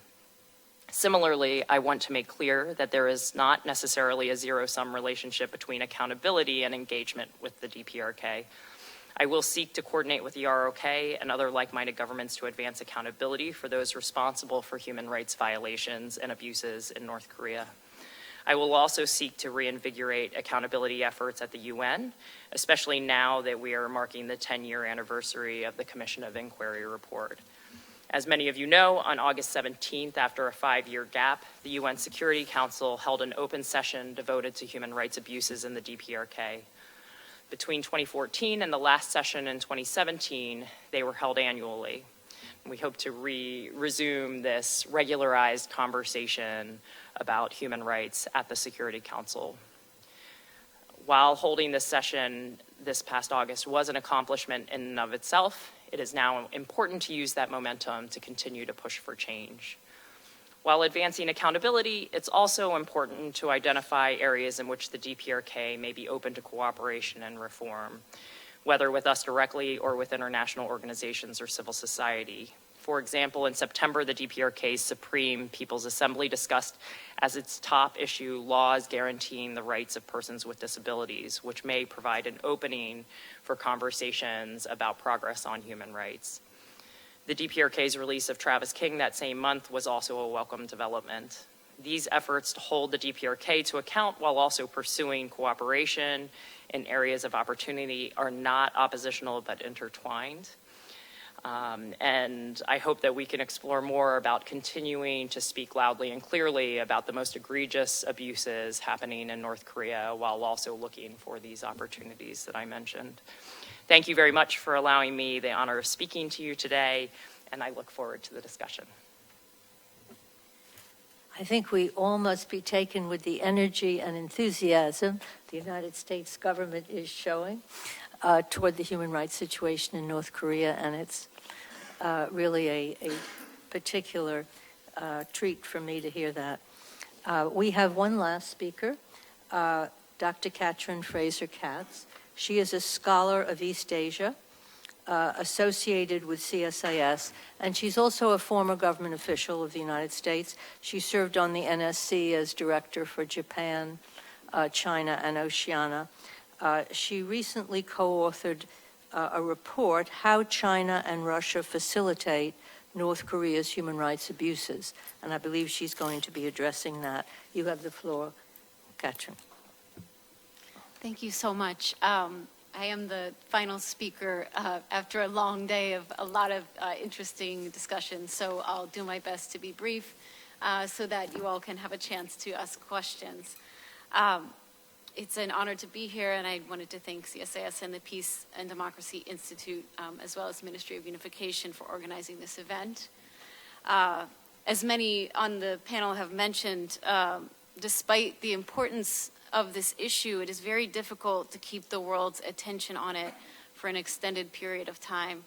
Similarly, I want to make clear that there is not necessarily a zero-sum relationship between accountability and engagement with the DPRK. I will seek to coordinate with the ROK and other like-minded governments to advance accountability for those responsible for human rights violations and abuses in North Korea. I will also seek to reinvigorate accountability efforts at the UN, especially now that we are marking the 10-year anniversary of the Commission of Inquiry report. As many of you know, on August 17th, after a 5-year gap, the UN Security Council held an open session devoted to human rights abuses in the DPRK. Between 2014 and the last session in 2017, they were held annually. We hope to resume this regularized conversation about human rights at the Security Council. While holding this session this past August was an accomplishment in and of itself, it is now important to use that momentum to continue to push for change. While advancing accountability, it's also important to identify areas in which the DPRK may be open to cooperation and reform, whether with us directly or with international organizations or civil society. For example, in September, the DPRK's Supreme People's Assembly discussed as its top issue laws guaranteeing the rights of persons with disabilities, which may provide an opening for conversations about progress on human rights. The DPRK's release of Travis King that same month was also a welcome development. These efforts to hold the DPRK to account while also pursuing cooperation in areas of opportunity are not oppositional but intertwined. And I hope that we can explore more about continuing to speak loudly and clearly about the most egregious abuses happening in North Korea while also looking for these opportunities that I mentioned. Thank you very much for allowing me the honor of speaking to you today, and I look forward to the discussion. I think we all must be taken with the energy and enthusiasm the United States government is showing toward the human rights situation in North Korea, and it's really a particular treat for me to hear that. We have one last speaker, Dr. Katrin Fraser-Katz. She is a scholar of East Asia, associated with CSIS, and she's also a former government official of the United States. She served on the NSC as director for Japan, China, and Oceania. She recently co-authored a report, How China and Russia Facilitate North Korea's Human Rights Abuses, and I believe she's going to be addressing that. You have the floor, Katrin. Thank you so much. I am the final speaker after a long day of a lot of interesting discussions, so I'll do my best to be brief so that you all can have a chance to ask questions. It's an honor to be here, and I wanted to thank CSIS and the Peace and Democracy Institute, as well as Ministry of Unification, for organizing this event. As many on the panel have mentioned, despite the importance of this issue, it is very difficult to keep the world's attention on it for an extended period of time.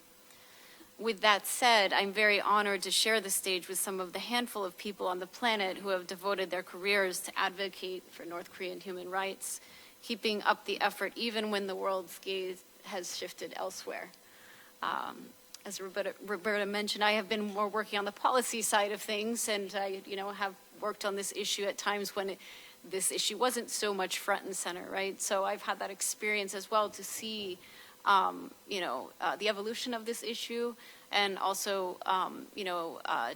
With that said, I'm very honored to share the stage with some of the handful of people on the planet who have devoted their careers to advocate for North Korean human rights, keeping up the effort even when the world's gaze has shifted elsewhere. As Roberta mentioned, I have been more working on the policy side of things, and I have worked on this issue at times when this issue wasn't so much front and center, right? So I've had that experience as well to see, the evolution of this issue, and also,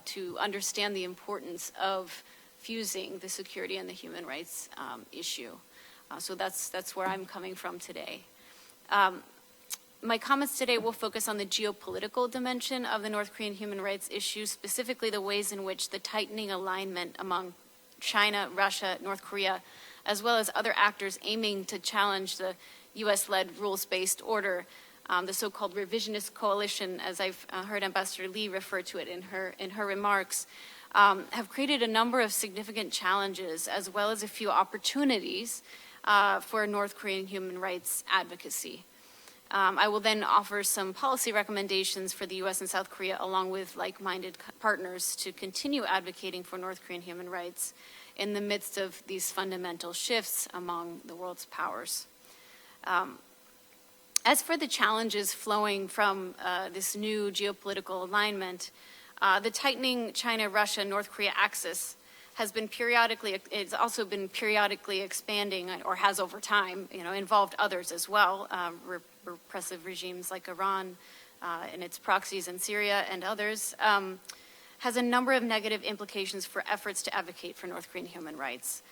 to understand the importance of fusing the security and the human rights issue. So that's where I'm coming from today. My comments today will focus on the geopolitical dimension of the North Korean human rights issue, specifically the ways in which the tightening alignment among China, Russia, North Korea, as well as other actors aiming to challenge the U.S.-led rules-based order, the so-called revisionist coalition, as I've heard Ambassador Lee refer to it in her remarks, have created a number of significant challenges as well as a few opportunities for North Korean human rights advocacy. I will then offer some policy recommendations for the U.S. and South Korea, along with like-minded partners, to continue advocating for North Korean human rights in the midst of these fundamental shifts among the world's powers. As for the challenges flowing from this new geopolitical alignment, the tightening China-Russia-North Korea axis it's also been periodically expanding, or has over time, involved others as well, repressive regimes like Iran and its proxies in Syria and others, has a number of negative implications for efforts to advocate for North Korean human rights,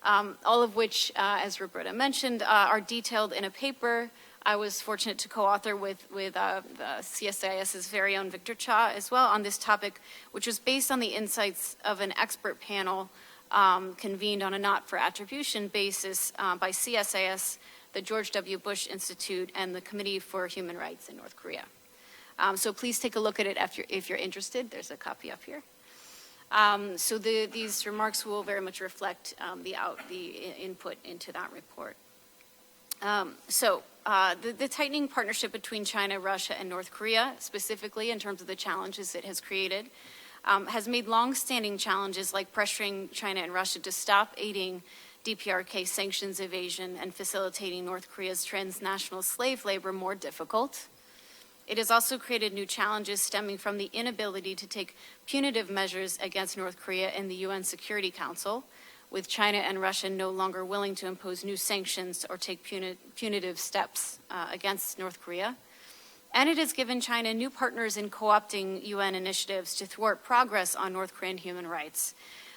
all of which, as Roberta mentioned, are detailed in a paper I was fortunate to co-author with the CSIS's very own Victor Cha as well on this topic, which was based on the insights of an expert panel convened on a not-for-attribution basis by CSIS, the George W. Bush Institute, and the Committee for Human Rights in North Korea. So please take a look at it if you're interested. There's a copy up here. So these remarks will very much reflect the input into that report. The tightening partnership between China, Russia, and North Korea, specifically in terms of the challenges it has created, has made long-standing challenges like pressuring China and Russia to stop aiding DPRK sanctions evasion and facilitating North Korea's transnational slave labor more difficult. It has also created new challenges stemming from the inability to take punitive measures against North Korea in the UN Security Council, with China and Russia no longer willing to impose new sanctions or take punitive steps against North Korea. And it has given China new partners in co-opting UN initiatives to thwart progress on North Korean human rights.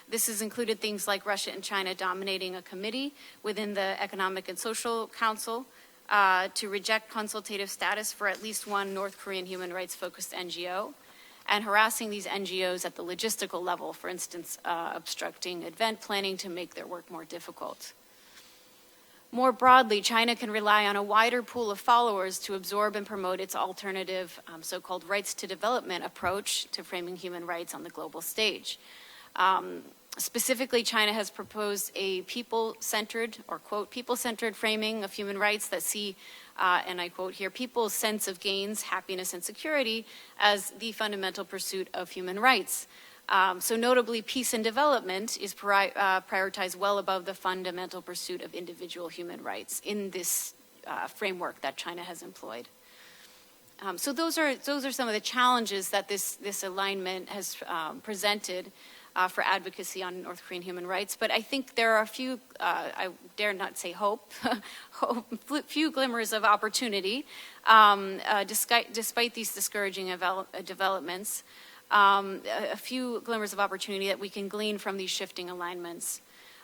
This has included things like Russia and China dominating a committee within the Economic and Social Council to reject consultative status for at least one North Korean human rights-focused NGO, and harassing these NGOs at the logistical level, for instance, obstructing event planning to make their work more difficult. More broadly, China can rely on a wider pool of followers to absorb and promote its alternative so-called rights to development approach to framing human rights on the global stage. Specifically, China has proposed a people-centered, or quote, people-centered framing of human rights that see, and I quote here, people's sense of gains, happiness, and security as the fundamental pursuit of human rights. So notably, peace and development is prioritized well above the fundamental pursuit of individual human rights in this framework that China has employed. So those are some of the challenges that this alignment has presented for advocacy on North Korean human rights. But I think there are a few, I dare not say hope, few glimmers of opportunity, despite these discouraging developments, a few glimmers of opportunity that we can glean from these shifting alignments.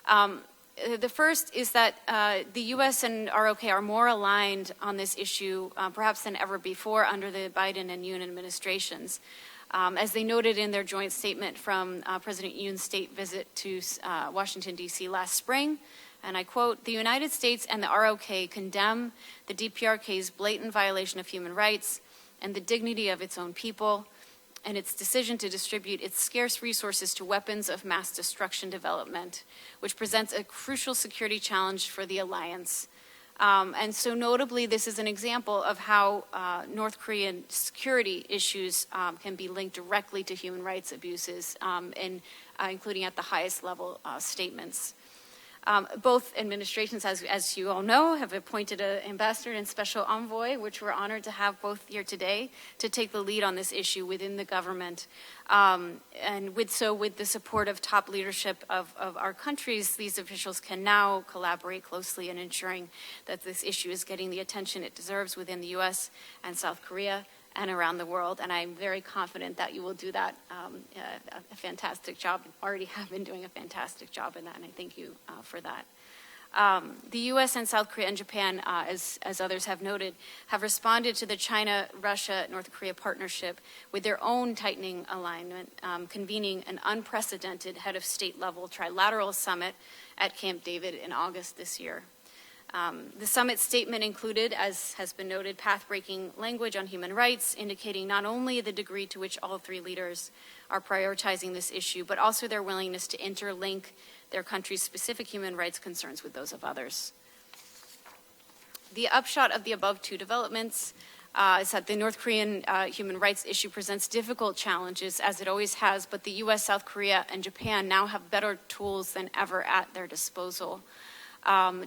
The first is that the U.S. and ROK are more aligned on this issue perhaps than ever before under the Biden and Yoon administrations. As they noted in their joint statement from President Yoon's state visit to Washington, D.C. last spring, and I quote, "The United States and the ROK condemn the DPRK's blatant violation of human rights and the dignity of its own people, and its decision to distribute its scarce resources to weapons of mass destruction development, which presents a crucial security challenge for the alliance." And so notably, this is an example of how North Korean security issues can be linked directly to human rights abuses, including at the highest level statements. Both administrations, as you all know, have appointed an ambassador and special envoy, which we're honored to have both here today, to take the lead on this issue within the government. And with the support of top leadership of our countries, these officials can now collaborate closely in ensuring that this issue is getting the attention it deserves within the U.S. and South Korea and around the world. And I'm very confident that you will do that, a fantastic job. You already have been doing a fantastic job in that, and I thank you for that. The U.S. and South Korea and Japan, as others have noted, have responded to the China-Russia-North Korea partnership with their own tightening alignment, convening an unprecedented head of state level trilateral summit at Camp David in August this year. The summit statement included, as has been noted, path-breaking language on human rights, indicating not only the degree to which all three leaders are prioritizing this issue, but also their willingness to interlink their country's specific human rights concerns with those of others. The upshot of the above two developments is that the North Korean human rights issue presents difficult challenges, as it always has, but the US, South Korea, and Japan now have better tools than ever at their disposal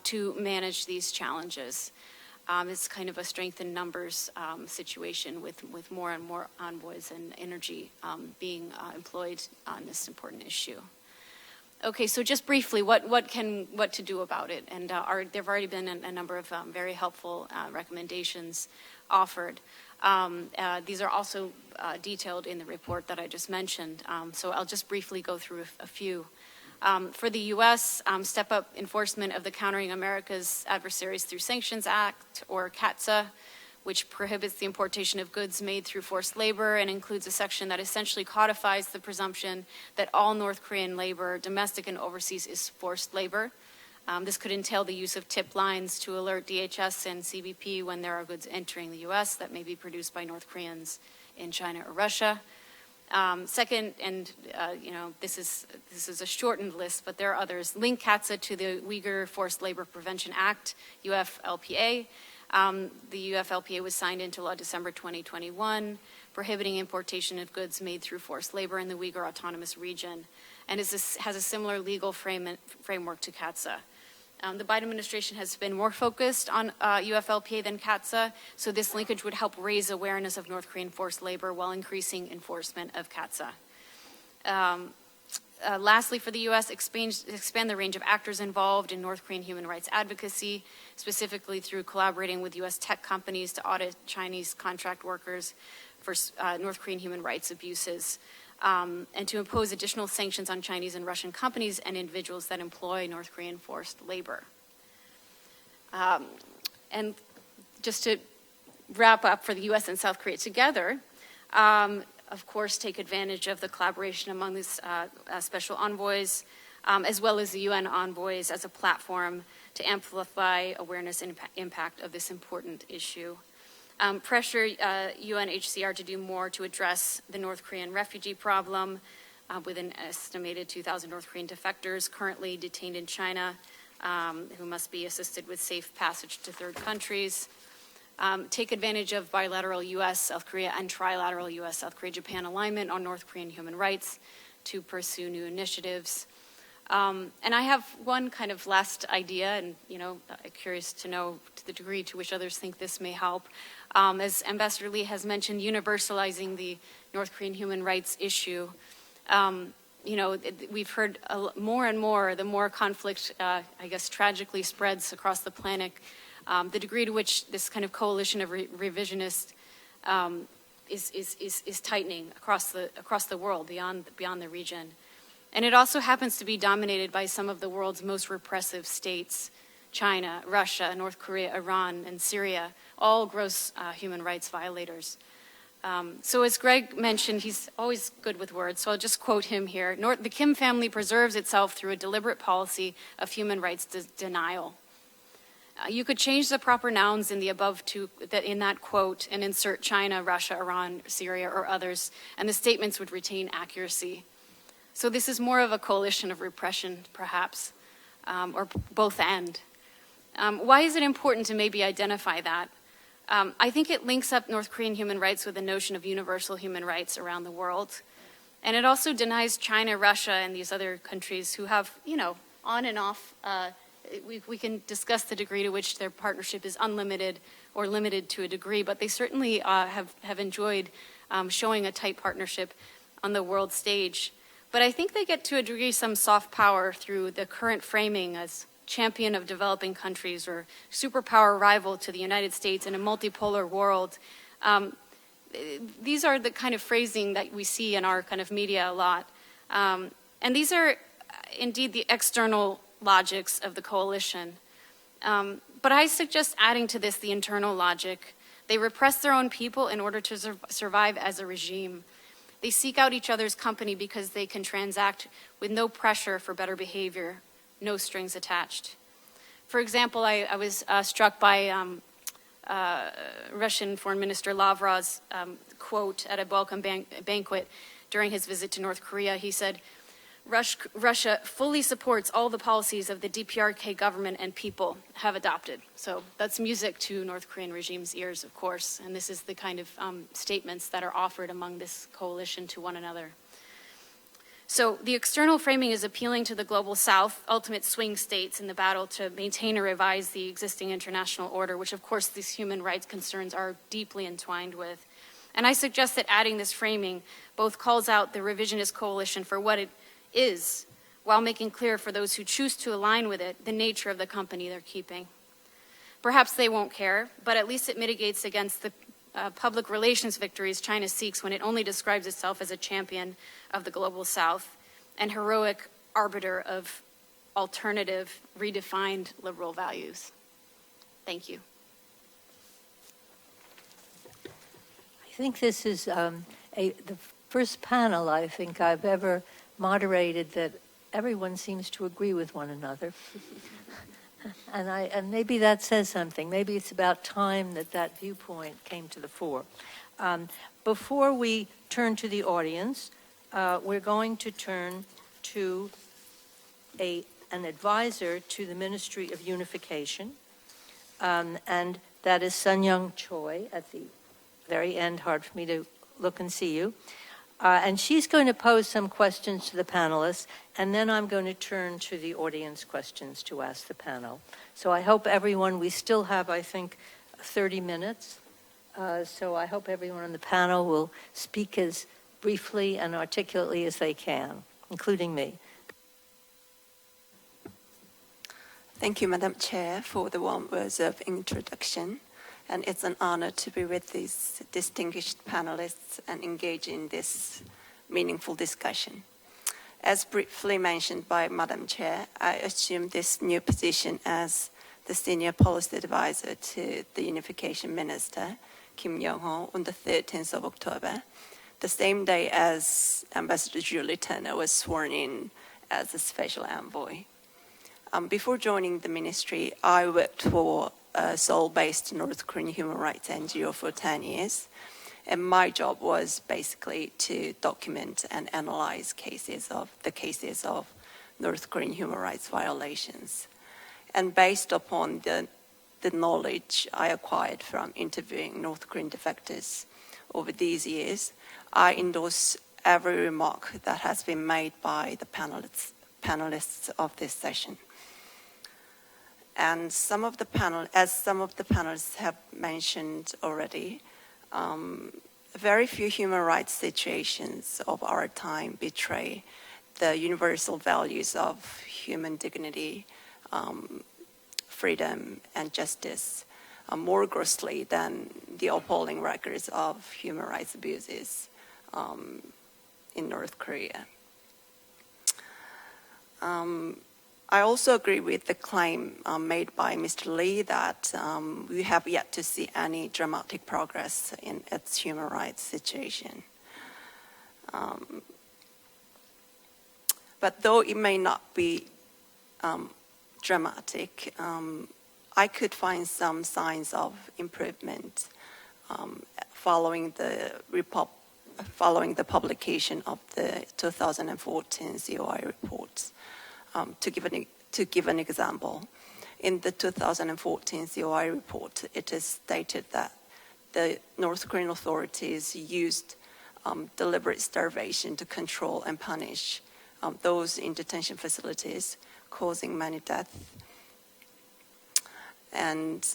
to manage these challenges. It's kind of a strength in numbers situation with more and more envoys and energy being employed on this important issue. Okay, so just briefly, what to do about it? And there have already been a number of very helpful recommendations offered. These are also detailed in the report that I just mentioned. So I'll just briefly go through a few. For the U.S., step up enforcement of the Countering America's Adversaries Through Sanctions Act, or CAATSA, which prohibits the importation of goods made through forced labor and includes a section that essentially codifies the presumption that all North Korean labor, domestic and overseas, is forced labor. This could entail the use of tip lines to alert DHS and CBP when there are goods entering the U.S. that may be produced by North Koreans in China or Russia. Second, and this is a shortened list, but there are others. Link CAATSA to the Uyghur Forced Labor Prevention Act, UFLPA. The UFLPA was signed into law December 2021, prohibiting importation of goods made through forced labor in the Uyghur Autonomous Region, and has a similar legal framework to CAATSA. The Biden administration has been more focused on UFLPA than CAATSA, so this linkage would help raise awareness of North Korean forced labor while increasing enforcement of CAATSA. Lastly, for the U.S., expand the range of actors involved in North Korean human rights advocacy, specifically through collaborating with U.S. tech companies to audit Chinese contract workers for North Korean human rights abuses, and to impose additional sanctions on Chinese and Russian companies and individuals that employ North Korean forced labor. And just to wrap up, for the U.S. and South Korea together, of course, take advantage of the collaboration among these special envoys, as well as the UN envoys as a platform to amplify awareness and impact of this important issue. Pressure UNHCR to do more to address the North Korean refugee problem, with an estimated 2,000 North Korean defectors currently detained in China, who must be assisted with safe passage to third countries. Take advantage of bilateral U.S., South Korea, and trilateral U.S., South Korea, Japan alignment on North Korean human rights to pursue new initiatives. And I have one kind of last idea, and curious to know to the degree to which others think this may help. As Ambassador Lee has mentioned, universalizing the North Korean human rights issue. We've heard more and more, the more conflict, tragically spreads across the planet. The degree to which this kind of coalition of revisionists is tightening across the world, beyond the region. And it also happens to be dominated by some of the world's most repressive states: China, Russia, North Korea, Iran, and Syria, all gross human rights violators. So as Greg mentioned, he's always good with words, so I'll just quote him here. The Kim family preserves itself through a deliberate policy of human rights denial. You could change the proper nouns in the above two, in that quote, and insert China, Russia, Iran, Syria, or others, and the statements would retain accuracy. So this is more of a coalition of repression, perhaps, or both and. Why is it important to maybe identify that? I think it links up North Korean human rights with the notion of universal human rights around the world. And it also denies China, Russia, and these other countries who have, on and off, we can discuss the degree to which their partnership is unlimited or limited to a degree, but they certainly have enjoyed showing a tight partnership on the world stage. But I think they get to a degree some soft power through the current framing as champion of developing countries or superpower rival to the United States in a multipolar world. These are the kind of phrasing that we see in our kind of media a lot. And these are indeed the external logics of the coalition. But I suggest adding to this the internal logic. They repress their own people in order to survive as a regime. They seek out each other's company because they can transact with no pressure for better behavior, no strings attached. For example, I was struck by Russian Foreign Minister Lavrov's quote at a welcome banquet during his visit to North Korea. He said, Russia fully supports all the policies of the DPRK government and people have adopted. So that's music to North Korean regime's ears, of course, and this is the kind of statements that are offered among this coalition to one another. So the external framing is appealing to the global South, ultimate swing states in the battle to maintain or revise the existing international order, which of course these human rights concerns are deeply entwined with. And I suggest that adding this framing both calls out the revisionist coalition for what it is, while making clear for those who choose to align with it the nature of the company they're keeping. Perhaps they won't care, but at least it mitigates against the public relations victories China seeks when it only describes itself as a champion of the global South and heroic arbiter of alternative, redefined liberal values. Thank you. I think this is the first panel I think I've ever moderated that everyone seems to agree with one another. And maybe that says something. Maybe it's about time that viewpoint came to the fore. Before we turn to the audience, we're going to turn to an advisor to the Ministry of Unification, and that is Sun-Young Choi at the very end. Hard for me to look and see you. And she's going to pose some questions to the panelists, and then I'm going to turn to the audience questions to ask the panel. So I hope everyone, we still have, I think, 30 minutes. So I hope everyone on the panel will speak as briefly and articulately as they can, including me. Thank you, Madam Chair, for the warm words of introduction. And it's an honor to be with these distinguished panelists and engage in this meaningful discussion. As briefly mentioned by Madam Chair, I assumed this new position as the Senior Policy Advisor to the Unification Minister, Kim Yong-ho, on the 13th of October, the same day as Ambassador Julie Turner was sworn in as a Special Envoy. Before joining the ministry, I worked for a Seoul-based North Korean human rights NGO for 10 years. And my job was basically to document and analyze cases of North Korean human rights violations. And based upon the knowledge I acquired from interviewing North Korean defectors over these years, I endorse every remark that has been made by the panelists of this session. And some of the panelists have mentioned already, very few human rights situations of our time betray the universal values of human dignity, freedom, and justice more grossly than the appalling records of human rights abuses in North Korea. I also agree with the claim made by Mr. Lee that we have yet to see any dramatic progress in its human rights situation. But though it may not be dramatic, I could find some signs of improvement following the publication of the 2014 COI reports. To give an example, in the 2014 COI report, it is stated that the North Korean authorities used deliberate starvation to control and punish those in detention facilities, causing many deaths. And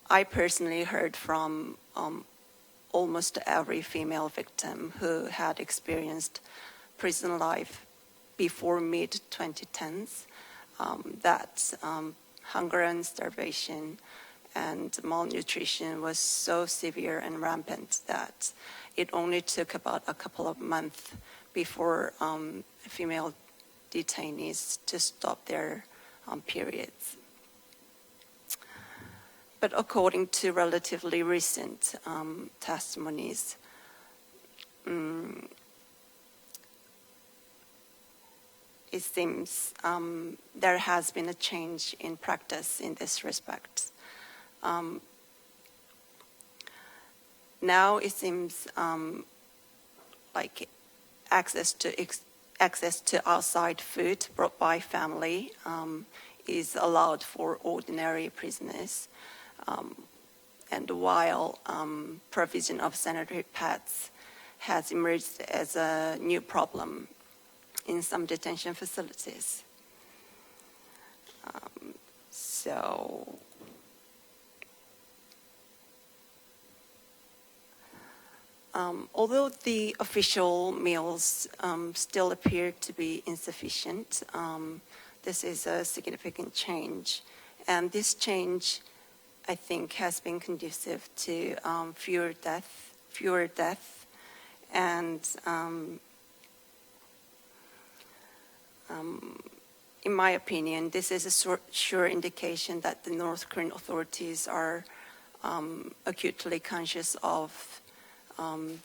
I personally heard from almost every female victim who had experienced prison life before mid-2010s, that hunger and starvation and malnutrition was so severe and rampant that it only took about a couple of months before female detainees to stop their periods. But according to relatively recent testimonies, it seems there has been a change in practice in this respect. Now it seems like access to access to outside food brought by family is allowed for ordinary prisoners. And while provision of sanitary pads has emerged as a new problem in some detention facilities. Although the official meals still appear to be insufficient, this is a significant change. And this change, I think, has been conducive to fewer deaths, and in my opinion, this is a sure indication that the North Korean authorities are acutely conscious of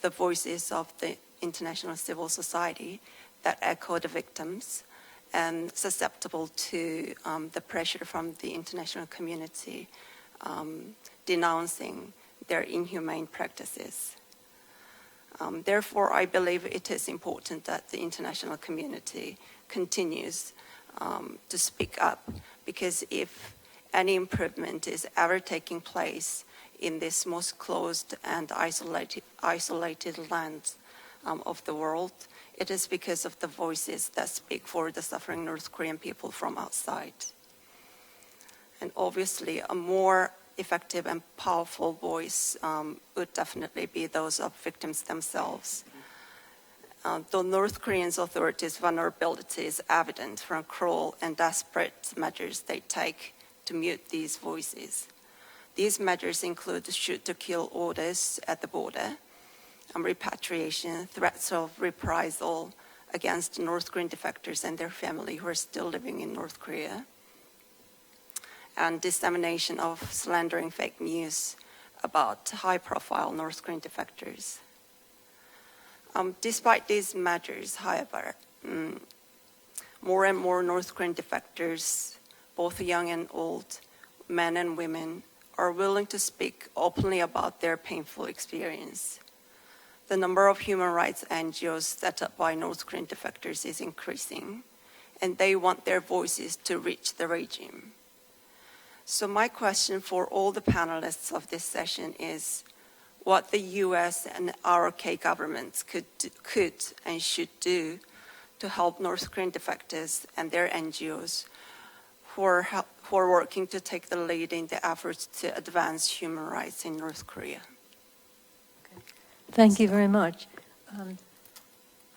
the voices of the international civil society that echo the victims and susceptible to the pressure from the international community denouncing their inhumane practices. Therefore, I believe it is important that the international community continues to speak up, because if any improvement is ever taking place in this most closed and isolated land of the world, it is because of the voices that speak for the suffering North Korean people from outside. And obviously, a more effective and powerful voice would definitely be those of victims themselves. The North Korean authorities' vulnerability is evident from cruel and desperate measures they take to mute these voices. These measures include shoot-to-kill orders at the border, repatriation, threats of reprisal against North Korean defectors and their family who are still living in North Korea, and dissemination of slandering fake news about high-profile North Korean defectors. Despite these measures, however, more and more North Korean defectors, both young and old, men and women, are willing to speak openly about their painful experience. The number of human rights NGOs set up by North Korean defectors is increasing, and they want their voices to reach the regime. So my question for all the panelists of this session is what the US and ROK governments could and should do to help North Korean defectors and their NGOs who are working to take the lead in the efforts to advance human rights in North Korea. Thank you very much.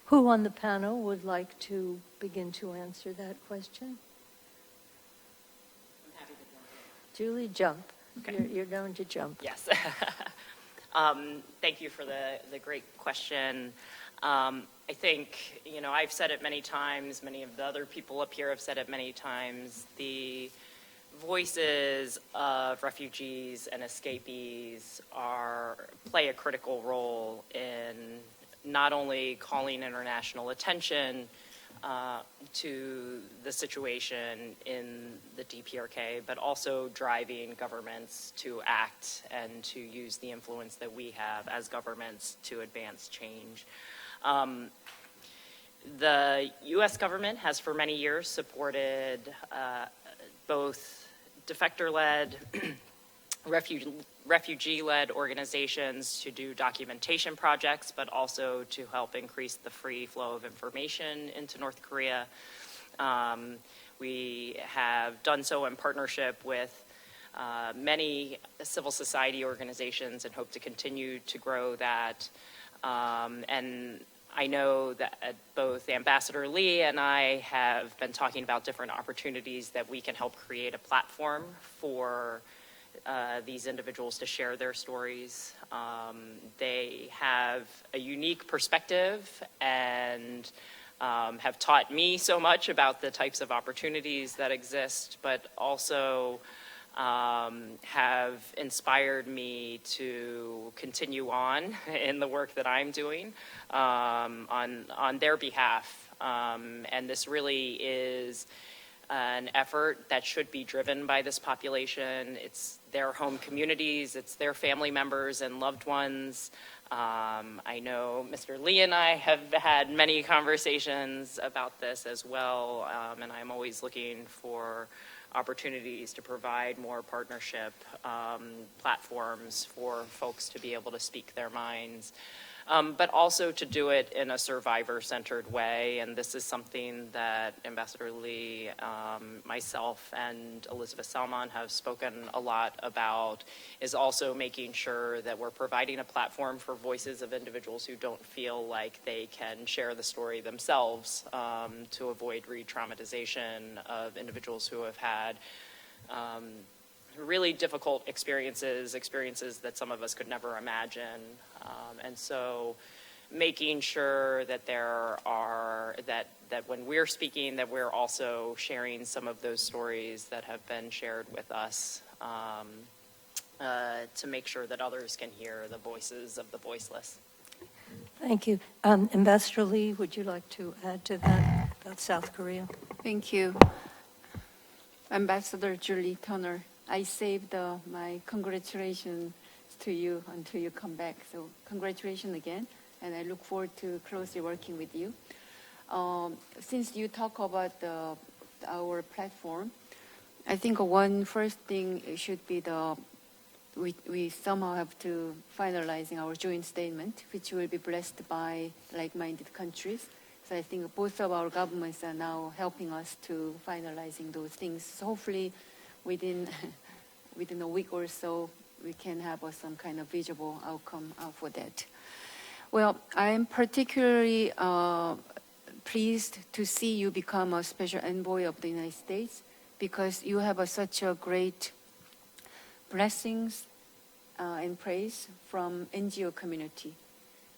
Who on the panel would like to begin to answer that question? I'm happy to jump in. Julie, jump. Okay. You're going to jump. Yes. Thank you for the great question. I think, I've said it many times, many of the other people up here have said it many times, the voices of refugees and escapees play a critical role in not only calling international attention to the situation in the DPRK, but also driving governments to act and to use the influence that we have as governments to advance change. The U.S. government has for many years supported both defector-led, refugee-led organizations to do documentation projects, but also to help increase the free flow of information into North Korea. We have done so in partnership with many civil society organizations and hope to continue to grow that. And I know that both Ambassador Lee and I have been talking about different opportunities that we can help create a platform for these individuals to share their stories. They have a unique perspective and have taught me so much about the types of opportunities that exist, but also have inspired me to continue on in the work that I'm doing on their behalf. And this really is an effort that should be driven by this population. It's their home communities, it's their family members and loved ones. I know Mr. Lee and I have had many conversations about this as well, and I'm always looking for opportunities to provide more partnership platforms for folks to be able to speak their minds. But also to do it in a survivor-centered way. And this is something that Ambassador Lee, myself, and Elizabeth Salmon have spoken a lot about, is also making sure that we're providing a platform for voices of individuals who don't feel like they can share the story themselves, to avoid re-traumatization of individuals who have had really difficult experiences that some of us could never imagine. And so making sure that that when we're speaking, that we're also sharing some of those stories that have been shared with us, to make sure that others can hear the voices of the voiceless. Thank you. Ambassador Lee, would you like to add to that about South Korea? Thank you. Ambassador Julie Turner, I saved my congratulations to you until you come back. So congratulations again, and I look forward to closely working with you. Since you talk about our platform, I think one first thing should be we somehow have to finalizing our joint statement, which will be blessed by like-minded countries. So I think both of our governments are now helping us to finalizing those things. So hopefully within a week or so, we can have some kind of visible outcome for that. Well, I am particularly pleased to see you become a special envoy of the United States, because you have such a great blessings and praise from NGO community.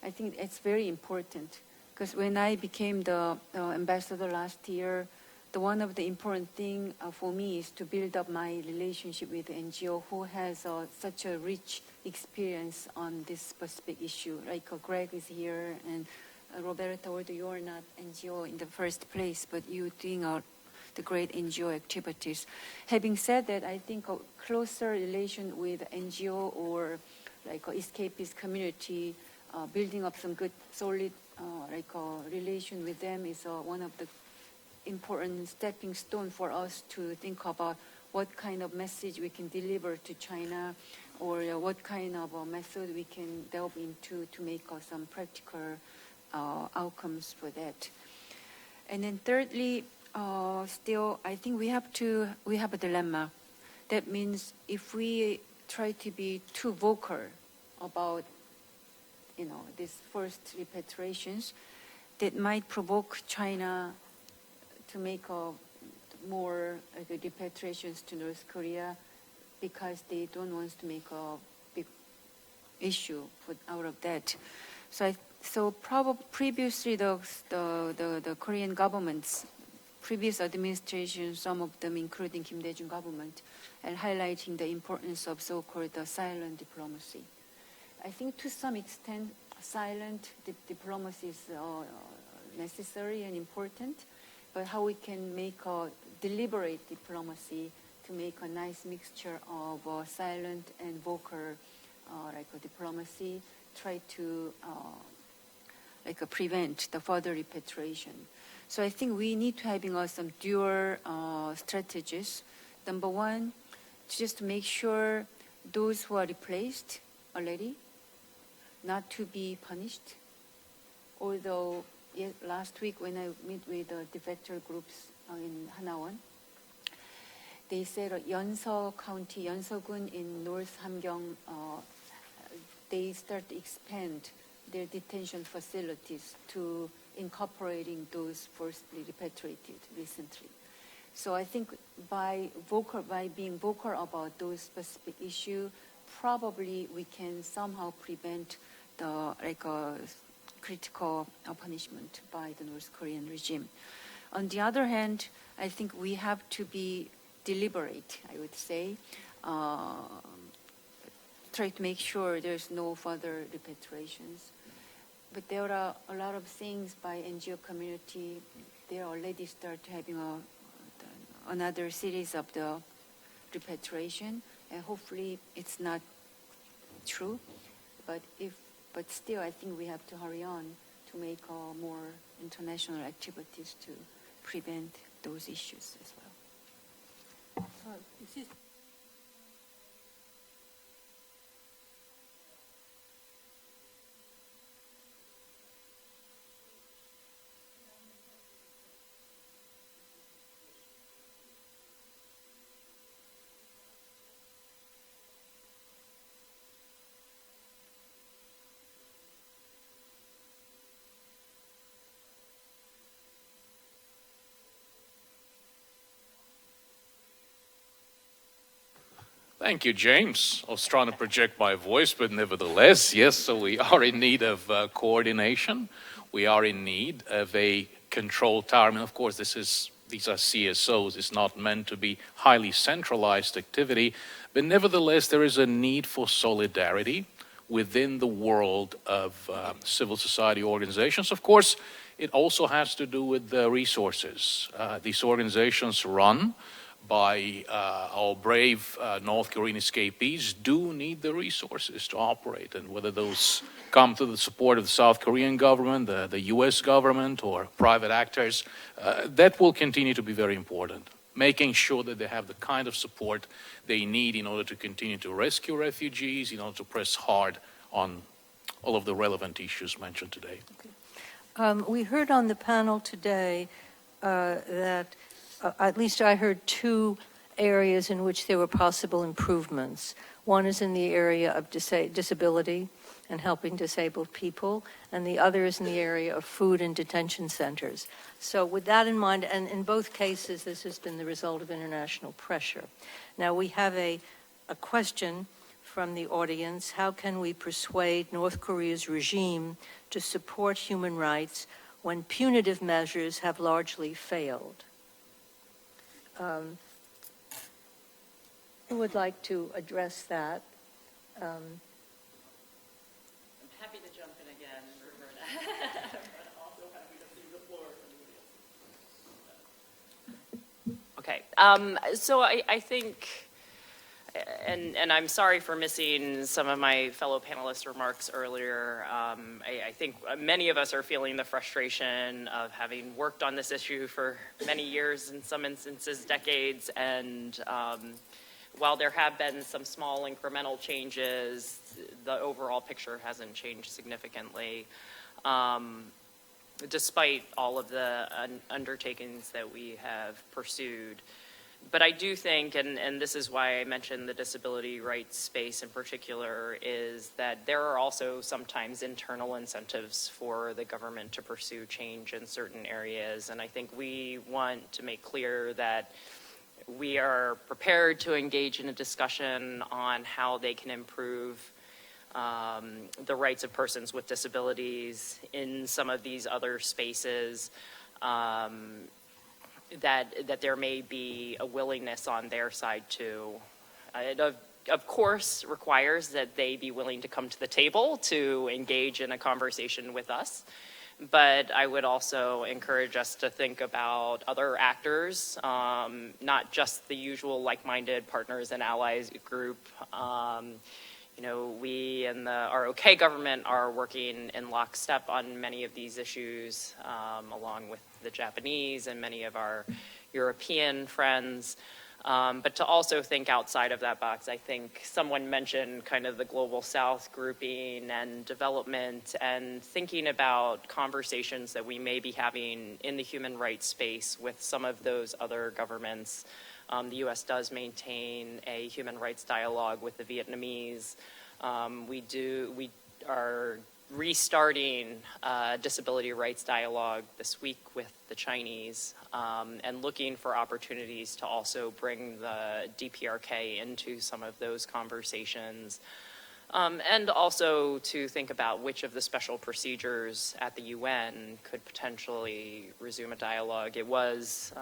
I think it's very important, because when I became the ambassador last year, one of the important thing for me is to build up my relationship with the NGO who has such a rich experience on this specific issue. Like Greg is here, and Roberta, although you are not NGO in the first place, but you doing the great NGO activities. Having said that, I think a closer relation with NGO or like escapist community, building up some good, solid relation with them is one of the important stepping stone for us to think about what kind of message we can deliver to China, or what kind of method we can delve into to make some practical outcomes for that. And then thirdly, still, I think we have a dilemma. That means if we try to be too vocal about, these first repatriations, that might provoke China to make more repatriations to North Korea, because they don't want to make a big issue out of that. So probably previously the Korean governments, previous administrations, some of them including Kim Dae-jung government, and highlighting the importance of so-called silent diplomacy. I think to some extent silent diplomacy is necessary and important, but how we can make a deliberate diplomacy to make a nice mixture of silent and vocal diplomacy, try to prevent the further repatriation. So I think we need to having some dual strategies. Number one, just to make sure those who are replaced already not to be punished. Although last week when I meet with the Defector groups in Hanawan, they said Yeonseok County, Yeonseok-gun in North Hamgyong, they start to expand their detention facilities to incorporating those forcibly repatriated recently. So I think by being vocal about those specific issues, probably we can somehow prevent the critical punishment by the North Korean regime. On the other hand, I think we have to be deliberate, I would say, try to make sure there's no further repatriations. But there are a lot of things by NGO community. They already start having another series of the repatriation, and hopefully it's not true. But still, I think we have to hurry on to make more international activities to prevent those issues as well. Thank you, James. I was trying to project my voice, but nevertheless, yes, so we are in need of coordination. We are in need of a control tower. I mean, of course, these are CSOs. It's not meant to be highly centralized activity, but nevertheless, there is a need for solidarity within the world of civil society organizations. Of course, it also has to do with the resources. These organizations run by our brave North Korean escapees do need the resources to operate, and whether those come to the support of the South Korean government, the US government, or private actors, that will continue to be very important. Making sure that they have the kind of support they need in order to continue to rescue refugees, in order to press hard on all of the relevant issues mentioned today. Okay. We heard on the panel today that at least I heard two areas in which there were possible improvements. One is in the area of disability and helping disabled people, and the other is in the area of food and detention centers. So with that in mind, and in both cases, this has been the result of international pressure. Now we have a question from the audience. How can we persuade North Korea's regime to support human rights when punitive measures have largely failed? Who would like to address that? I'm happy to jump in again, Roberta. Also happy to see the floor. Okay, so I think, and I'm sorry for missing some of my fellow panelists' remarks earlier. I think many of us are feeling the frustration of having worked on this issue for many years, in some instances decades, and while there have been some small incremental changes, the overall picture hasn't changed significantly, despite all of the undertakings that we have pursued. But I do think, and this is why I mentioned the disability rights space in particular, is that there are also sometimes internal incentives for the government to pursue change in certain areas. And I think we want to make clear that we are prepared to engage in a discussion on how they can improve the rights of persons with disabilities in some of these other spaces. That there may be a willingness on their side too. It of course requires that they be willing to come to the table to engage in a conversation with us. But I would also encourage us to think about other actors, not just the usual like-minded partners and allies group. You know, we and the ROK government are working in lockstep on many of these issues, along with the Japanese and many of our European friends. But to also think outside of that box, I think someone mentioned kind of the Global South grouping and development, and thinking about conversations that we may be having in the human rights space with some of those other governments. The U.S. does maintain a human rights dialogue with the Vietnamese. We are restarting disability rights dialogue this week with the Chinese, and looking for opportunities to also bring the DPRK into some of those conversations. And also to think about which of the special procedures at the UN could potentially resume a dialogue. It was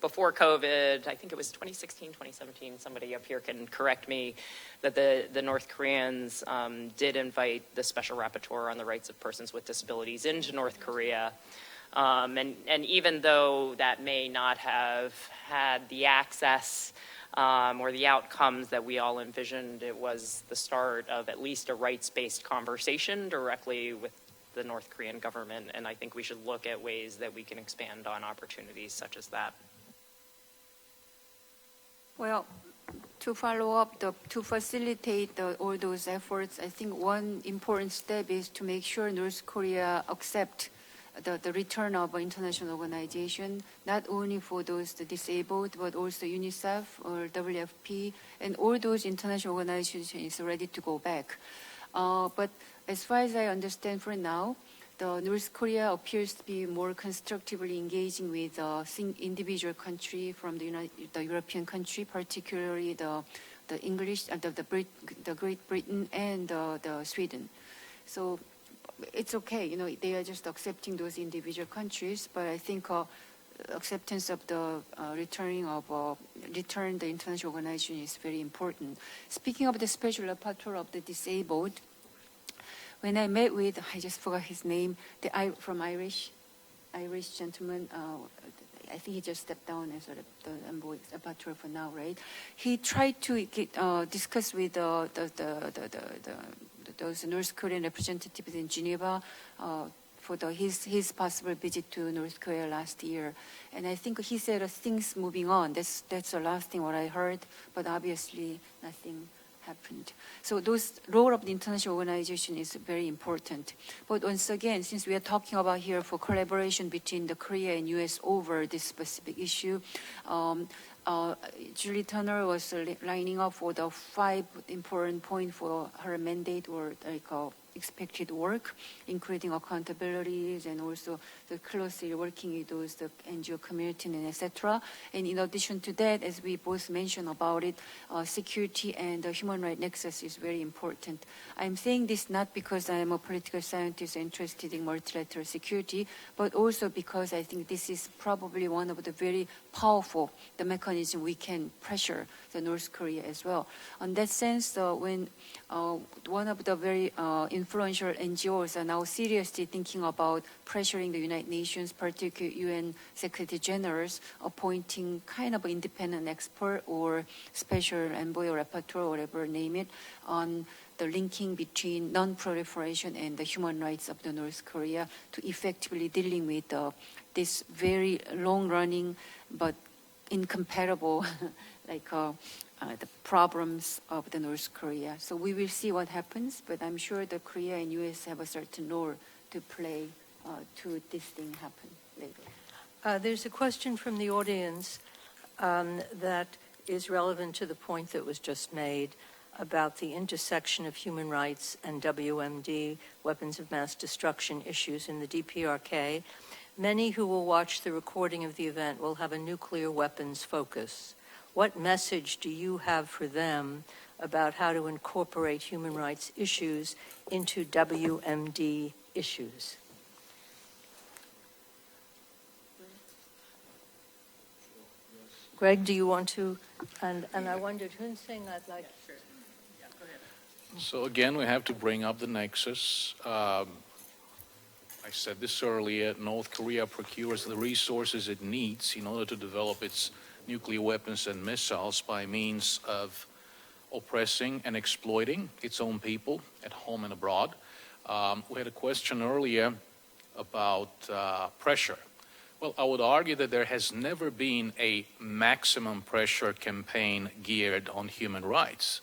before COVID, I think it was 2016, 2017, somebody up here can correct me, that the North Koreans did invite the Special Rapporteur on the Rights of Persons with Disabilities into North Korea. And even though that may not have had the access or the outcomes that we all envisioned, it was the start of at least a rights-based conversation directly with the North Korean government, and I think we should look at ways that we can expand on opportunities such as that. Well, to follow up, to facilitate all those efforts, I think one important step is to make sure North Korea accept the return of an international organization, not only for those disabled, but also UNICEF or WFP, and all those international organizations are ready to go back. But as far as I understand for now, the North Korea appears to be more constructively engaging with individual country from the European country, particularly the English, the Great Britain and the Sweden. So it's okay, they are just accepting those individual countries, but I think acceptance of the return the international organization is very important. Speaking of the special rapporteur of the disabled, when I met with, I just forgot his name, from Irish gentleman, I think he just stepped down as the envoy rapporteur for now, right? He tried to discuss with those North Korean representatives in Geneva for his possible visit to North Korea last year. And I think he said things moving on. That's the last thing what I heard, but obviously nothing happened. So those role of the international organization is very important. But once again, since we are talking about here for collaboration between the Korea and US over this specific issue, Julie Turner was lining up for the 5 important points for her mandate or expected work, including accountabilities and also the closely working with those the NGO community and etc. And in addition to that, as we both mentioned about it, security and the human rights nexus is very important. I'm saying this not because I am a political scientist interested in multilateral security, but also because I think this is probably one of the very powerful mechanism we can pressure the North Korea as well. In that sense, when one of the very influential NGOs are now seriously thinking about pressuring the United Nations, particularly UN Secretary Generals, appointing kind of an independent expert or special envoy or rapporteur, or whatever name it, on the linking between non-proliferation and the human rights of the North Korea to effectively dealing with this very long-running but incompatible the problems of the North Korea. So we will see what happens, but I'm sure the Korea and US have a certain role to play to this thing happen later. There's a question from the audience that is relevant to the point that was just made about the intersection of human rights and WMD, weapons of mass destruction issues in the DPRK. Many who will watch the recording of the event will have a nuclear weapons focus. What message do you have for them about how to incorporate human rights issues into WMD issues? Greg, do you want to? And I wondered, Hun-Sing, I'd like. Sure. Yeah, go ahead. So again, we have to bring up the nexus. I said this earlier, North Korea procures the resources it needs in order to develop its nuclear weapons and missiles by means of oppressing and exploiting its own people at home and abroad. We had a question earlier about pressure. Well, I would argue that there has never been a maximum pressure campaign geared on human rights.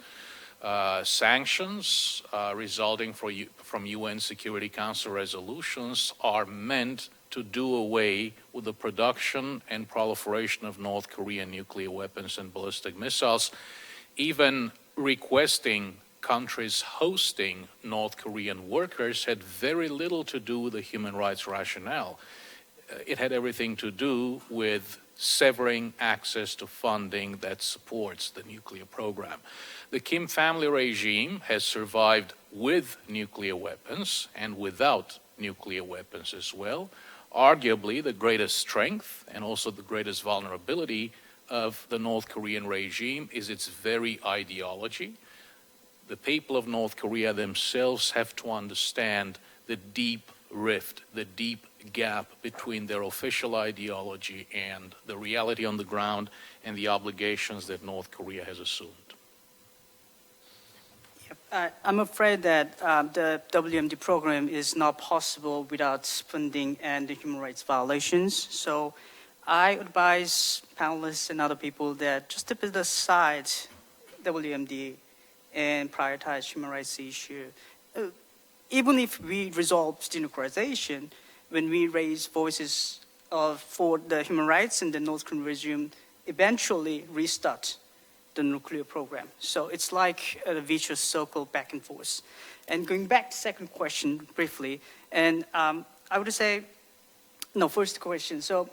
Sanctions resulting from UN Security Council resolutions are meant to do away with the production and proliferation of North Korean nuclear weapons and ballistic missiles. Even requesting countries hosting North Korean workers had very little to do with the human rights rationale. It had everything to do with severing access to funding that supports the nuclear program. The Kim family regime has survived with nuclear weapons and without nuclear weapons as well. Arguably, the greatest strength and also the greatest vulnerability of the North Korean regime is its very ideology. The people of North Korea themselves have to understand the deep rift, the deep gap between their official ideology and the reality on the ground and the obligations that North Korea has assumed. I'm afraid that the WMD program is not possible without funding and the human rights violations. So I advise panelists and other people that just to put aside WMD and prioritize human rights issue. Even if we resolve denuclearization, when we raise voices for the human rights and the North Korean regime eventually restart the nuclear program. So it's like a vicious circle back and forth. And going back to the second question briefly, and I would say, no, first question. So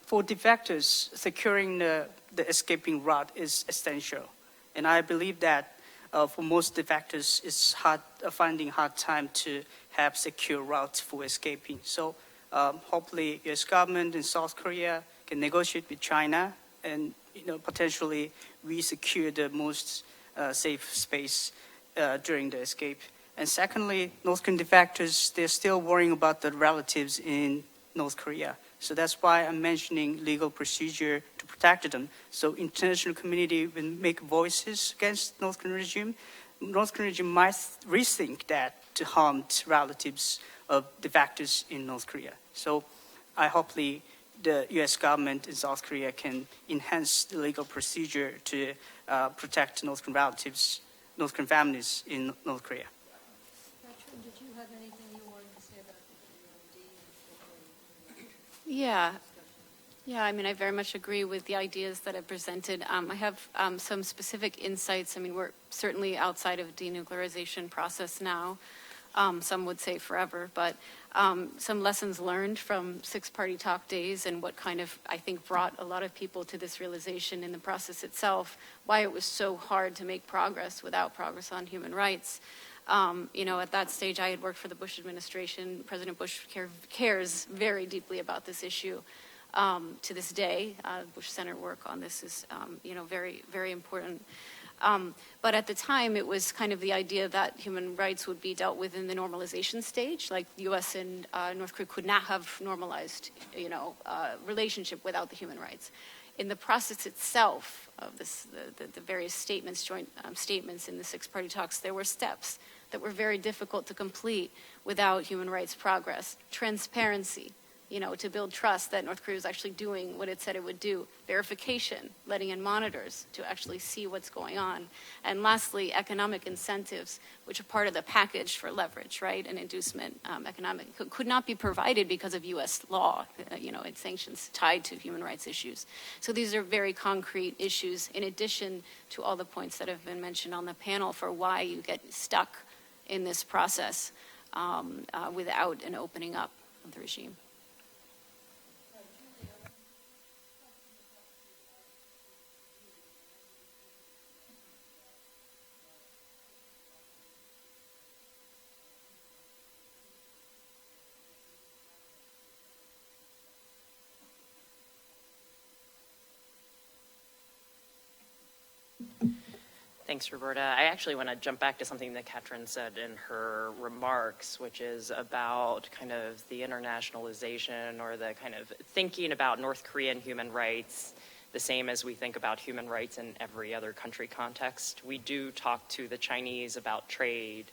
for defectors, securing the escaping route is essential. And I believe that for most defectors, it's finding hard time to have secure routes for escaping. So hopefully US government and South Korea can negotiate with China and potentially we secure the most safe space during the escape. And secondly, North Korean defectors, they're still worrying about the relatives in North Korea. So that's why I'm mentioning legal procedure to protect them. So international community will make voices against North Korean regime. North Korean regime might rethink that to harm relatives of defectors in North Korea. So I hopefully the US government in South Korea can enhance the legal procedure to protect North Korean relatives, North Korean families in North Korea. Katrin, did you have anything you wanted to say about the WMD? Yeah, I mean, I very much agree with the ideas that I presented. I have some specific insights. I mean, we're certainly outside of denuclearization process now. Some would say forever, but some lessons learned from six-party talk days and what kind of, I think, brought a lot of people to this realization in the process itself, why it was so hard to make progress without progress on human rights. At that stage, I had worked for the Bush administration. President Bush cares very deeply about this issue. To this day, Bush Center work on this is, very, very important. But at the time, it was kind of the idea that human rights would be dealt with in the normalization stage. Like the U.S. and North Korea could not have normalized, relationship without the human rights. In the process itself of this, the various statements, joint statements in the six-party talks, there were steps that were very difficult to complete without human rights progress. Transparency, to build trust that North Korea was actually doing what it said it would do. Verification, letting in monitors to actually see what's going on. And lastly, economic incentives, which are part of the package for leverage, right? And inducement, economic, could not be provided because of U.S. law, and sanctions tied to human rights issues. So these are very concrete issues in addition to all the points that have been mentioned on the panel for why you get stuck in this process without an opening up of the regime. Thanks, Roberta. I actually want to jump back to something that Katrin said in her remarks, which is about kind of the internationalization or the kind of thinking about North Korean human rights the same as we think about human rights in every other country context. We do talk to the Chinese about trade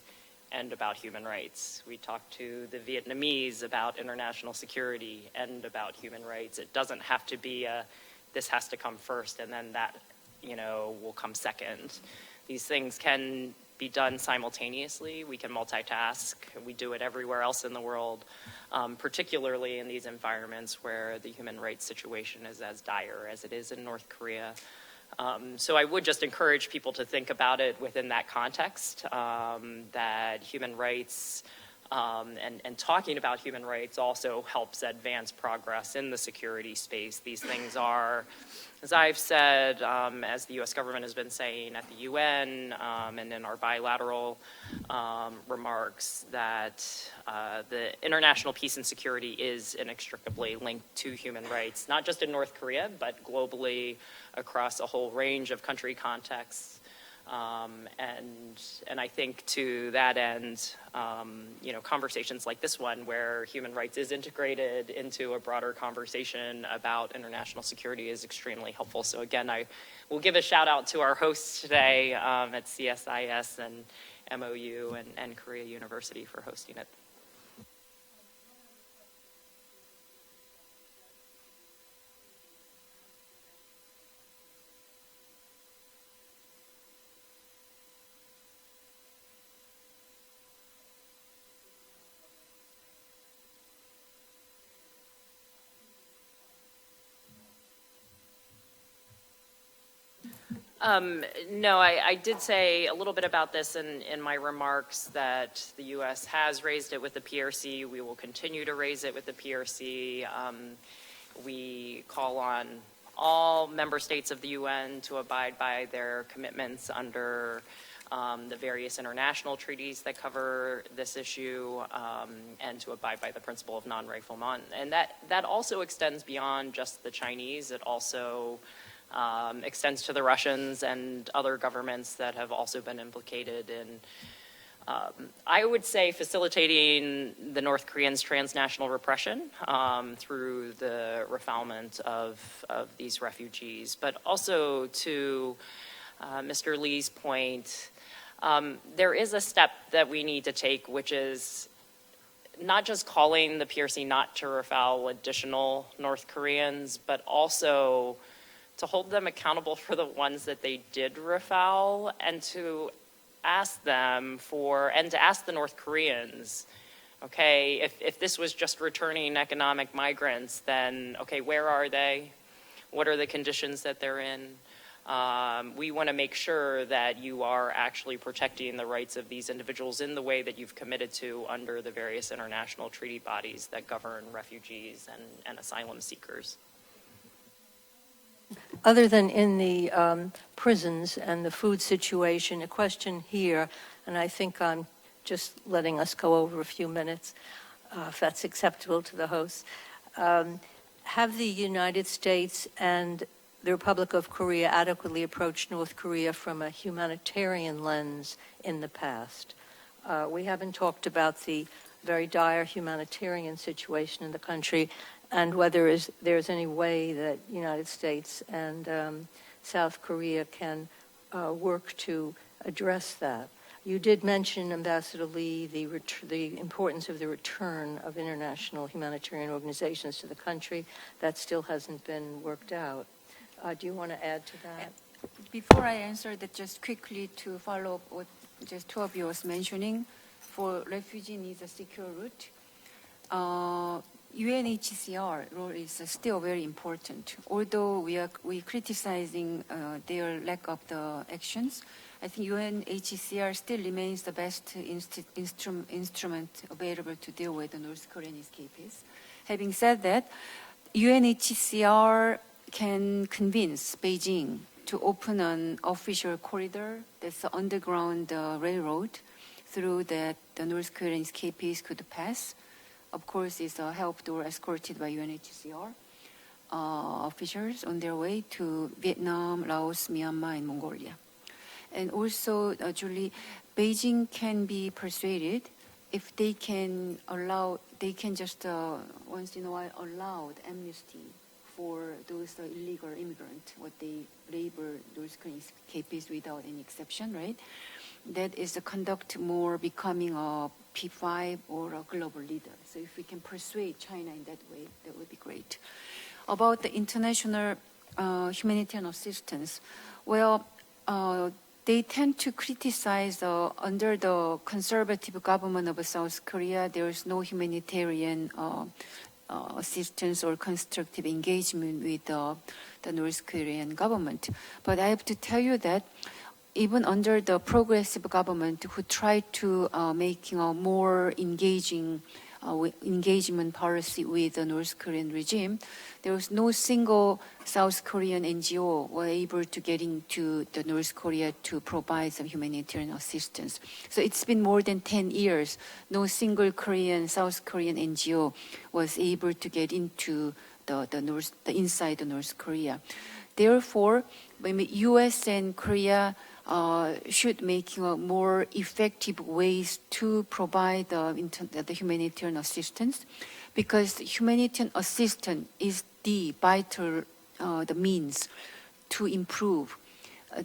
and about human rights. We talk to the Vietnamese about international security and about human rights. It doesn't have to be this has to come first and then that will come second. These things can be done simultaneously. We can multitask. We do it everywhere else in the world, particularly in these environments where the human rights situation is as dire as it is in North Korea. So I would just encourage people to think about it within that context, that human rights and talking about human rights also helps advance progress in the security space. These things are, as I've said, as the U.S. government has been saying at the UN and in our bilateral remarks, that the international peace and security is inextricably linked to human rights, not just in North Korea, but globally across a whole range of country contexts. And I think to that end, conversations like this one, where human rights is integrated into a broader conversation about international security, is extremely helpful. So again, I will give a shout out to our hosts today at CSIS and MOU and Korea University for hosting it. No, I did say a little bit about this in my remarks, that the U.S. has raised it with the PRC. We will continue to raise it with the PRC. We call on all member states of the UN to abide by their commitments under the various international treaties that cover this issue, and to abide by the principle of non-refoulement. And that also extends beyond just the Chinese. It also extends to the Russians and other governments that have also been implicated in, I would say, facilitating the North Koreans' transnational repression through the refoulement of these refugees. But also to Mr. Lee's point, there is a step that we need to take, which is not just calling the PRC not to refoul additional North Koreans, but also to hold them accountable for the ones that they did refoul, and to ask them and to ask the North Koreans, okay, if this was just returning economic migrants, then, okay, where are they? What are the conditions that they're in? We want to make sure that you are actually protecting the rights of these individuals in the way that you've committed to under the various international treaty bodies that govern refugees and asylum seekers. Other than in the prisons and the food situation, a question here, and I think I'm just letting us go over a few minutes, if that's acceptable to the host. Have the United States and the Republic of Korea adequately approached North Korea from a humanitarian lens in the past? We haven't talked about the very dire humanitarian situation in the country, and whether there's any way that United States and South Korea can work to address that. You did mention, Ambassador Lee, the importance of the return of international humanitarian organizations to the country. That still hasn't been worked out. Do you want to add to that? Before I answer that, just quickly to follow up what just two of you was mentioning, for refugee needs a secure route. UNHCR role is still very important. Although we criticizing their lack of the actions, I think UNHCR still remains the best instrument available to deal with the North Korean escapees. Having said that, UNHCR can convince Beijing to open an official corridor, that's an underground railroad, through that the North Korean escapees could pass. Of course, it's helped or escorted by UNHCR officials on their way to Vietnam, Laos, Myanmar, and Mongolia. And also, Julie, Beijing can be persuaded if they can just once in a while allow the amnesty for those illegal immigrants, what they label those escapees without any exception, right? That is to conduct more becoming a P5 or a global leader. So if we can persuade China in that way, that would be great. About the international humanitarian assistance, well, they tend to criticize under the conservative government of South Korea, there is no humanitarian assistance or constructive engagement with the North Korean government. But I have to tell you that even under the progressive government who tried to making a more engagement policy with the North Korean regime, there was no single South Korean NGO were able to get into the North Korea to provide some humanitarian assistance. So it's been more than 10 years. No single South Korean NGO was able to get into the inside the North Korea. Therefore, when U.S. and Korea should make more effective ways to provide the humanitarian assistance, because humanitarian assistance is the vital the means to improve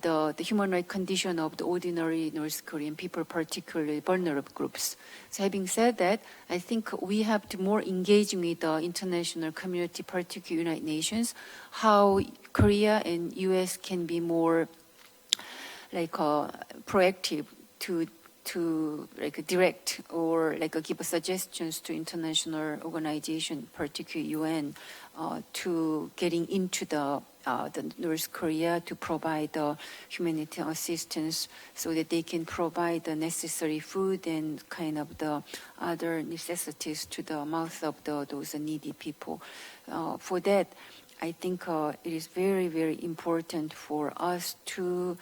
the human rights condition of the ordinary North Korean people, particularly vulnerable groups. So having said that, I think we have to more engage with the international community, particularly United Nations, how Korea and US can be more proactive to direct or give suggestions to international organization, particularly UN, to getting into the North Korea to provide humanitarian assistance so that they can provide the necessary food and kind of the other necessities to the mouth of those needy people. For that, I think it is very, very important for us to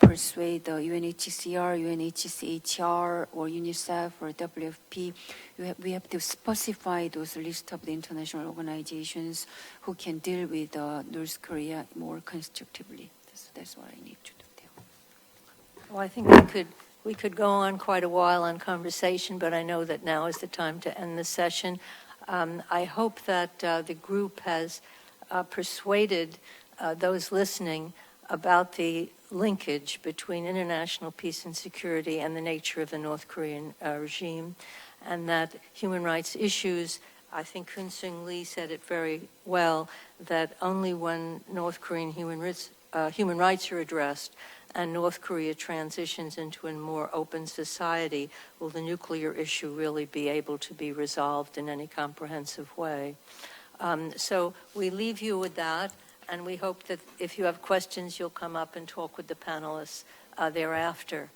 persuade the UNHCR, UNHCR, or UNICEF, or WFP. We have to specify those lists of the international organizations who can deal with North Korea more constructively. That's what I need to do. Well, I think we could go on quite a while on conversation, but I know that now is the time to end the session. I hope that the group has persuaded those listening about the linkage between international peace and security and the nature of the North Korean regime, and that human rights issues, I think Shin Wha Lee said it very well, that only when North Korean human rights are addressed and North Korea transitions into a more open society will the nuclear issue really be able to be resolved in any comprehensive way. So we leave you with that. And we hope that if you have questions, you'll come up and talk with the panelists thereafter.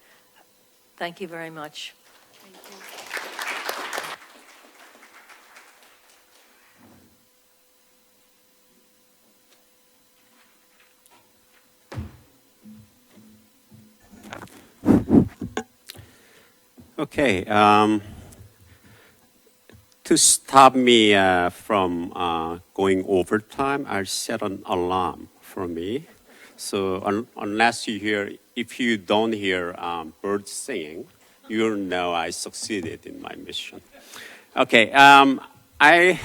Thank you very much. Thank you. Okay. To stop me from going overtime, I set an alarm for me. So unless you hear, if you don't hear birds singing, you'll know I succeeded in my mission. Okay. I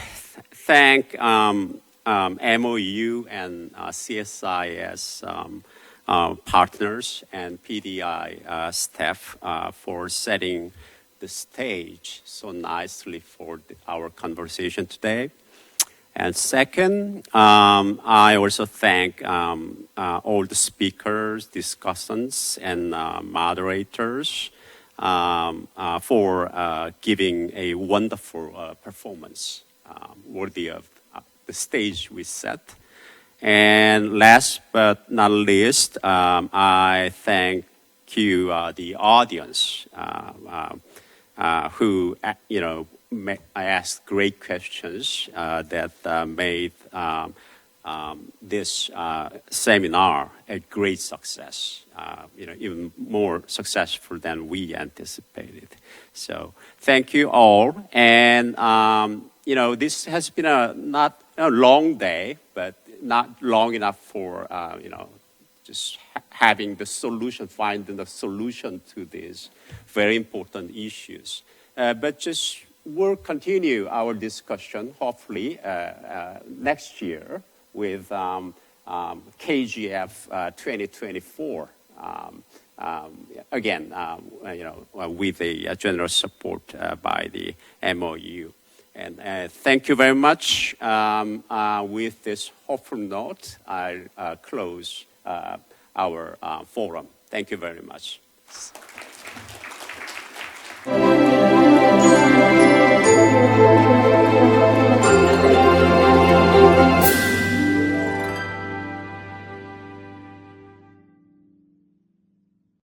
thank MOU and CSIS partners and PDI staff for setting the stage so nicely for our conversation today. And second, I also thank all the speakers, discussants, and moderators for giving a wonderful performance worthy of the stage we set. And last but not least, I thank you, the audience, who I asked great questions that made this seminar a great success. Even more successful than we anticipated. So thank you all. And this has been not a long day, but not long enough for just having the solution, finding the solution to these very important issues. But just we'll continue our discussion, hopefully, next year with KGF 2024. Again, with a generous support by the MOU. And thank you very much. With this hopeful note, I'll close our forum. Thank you very much.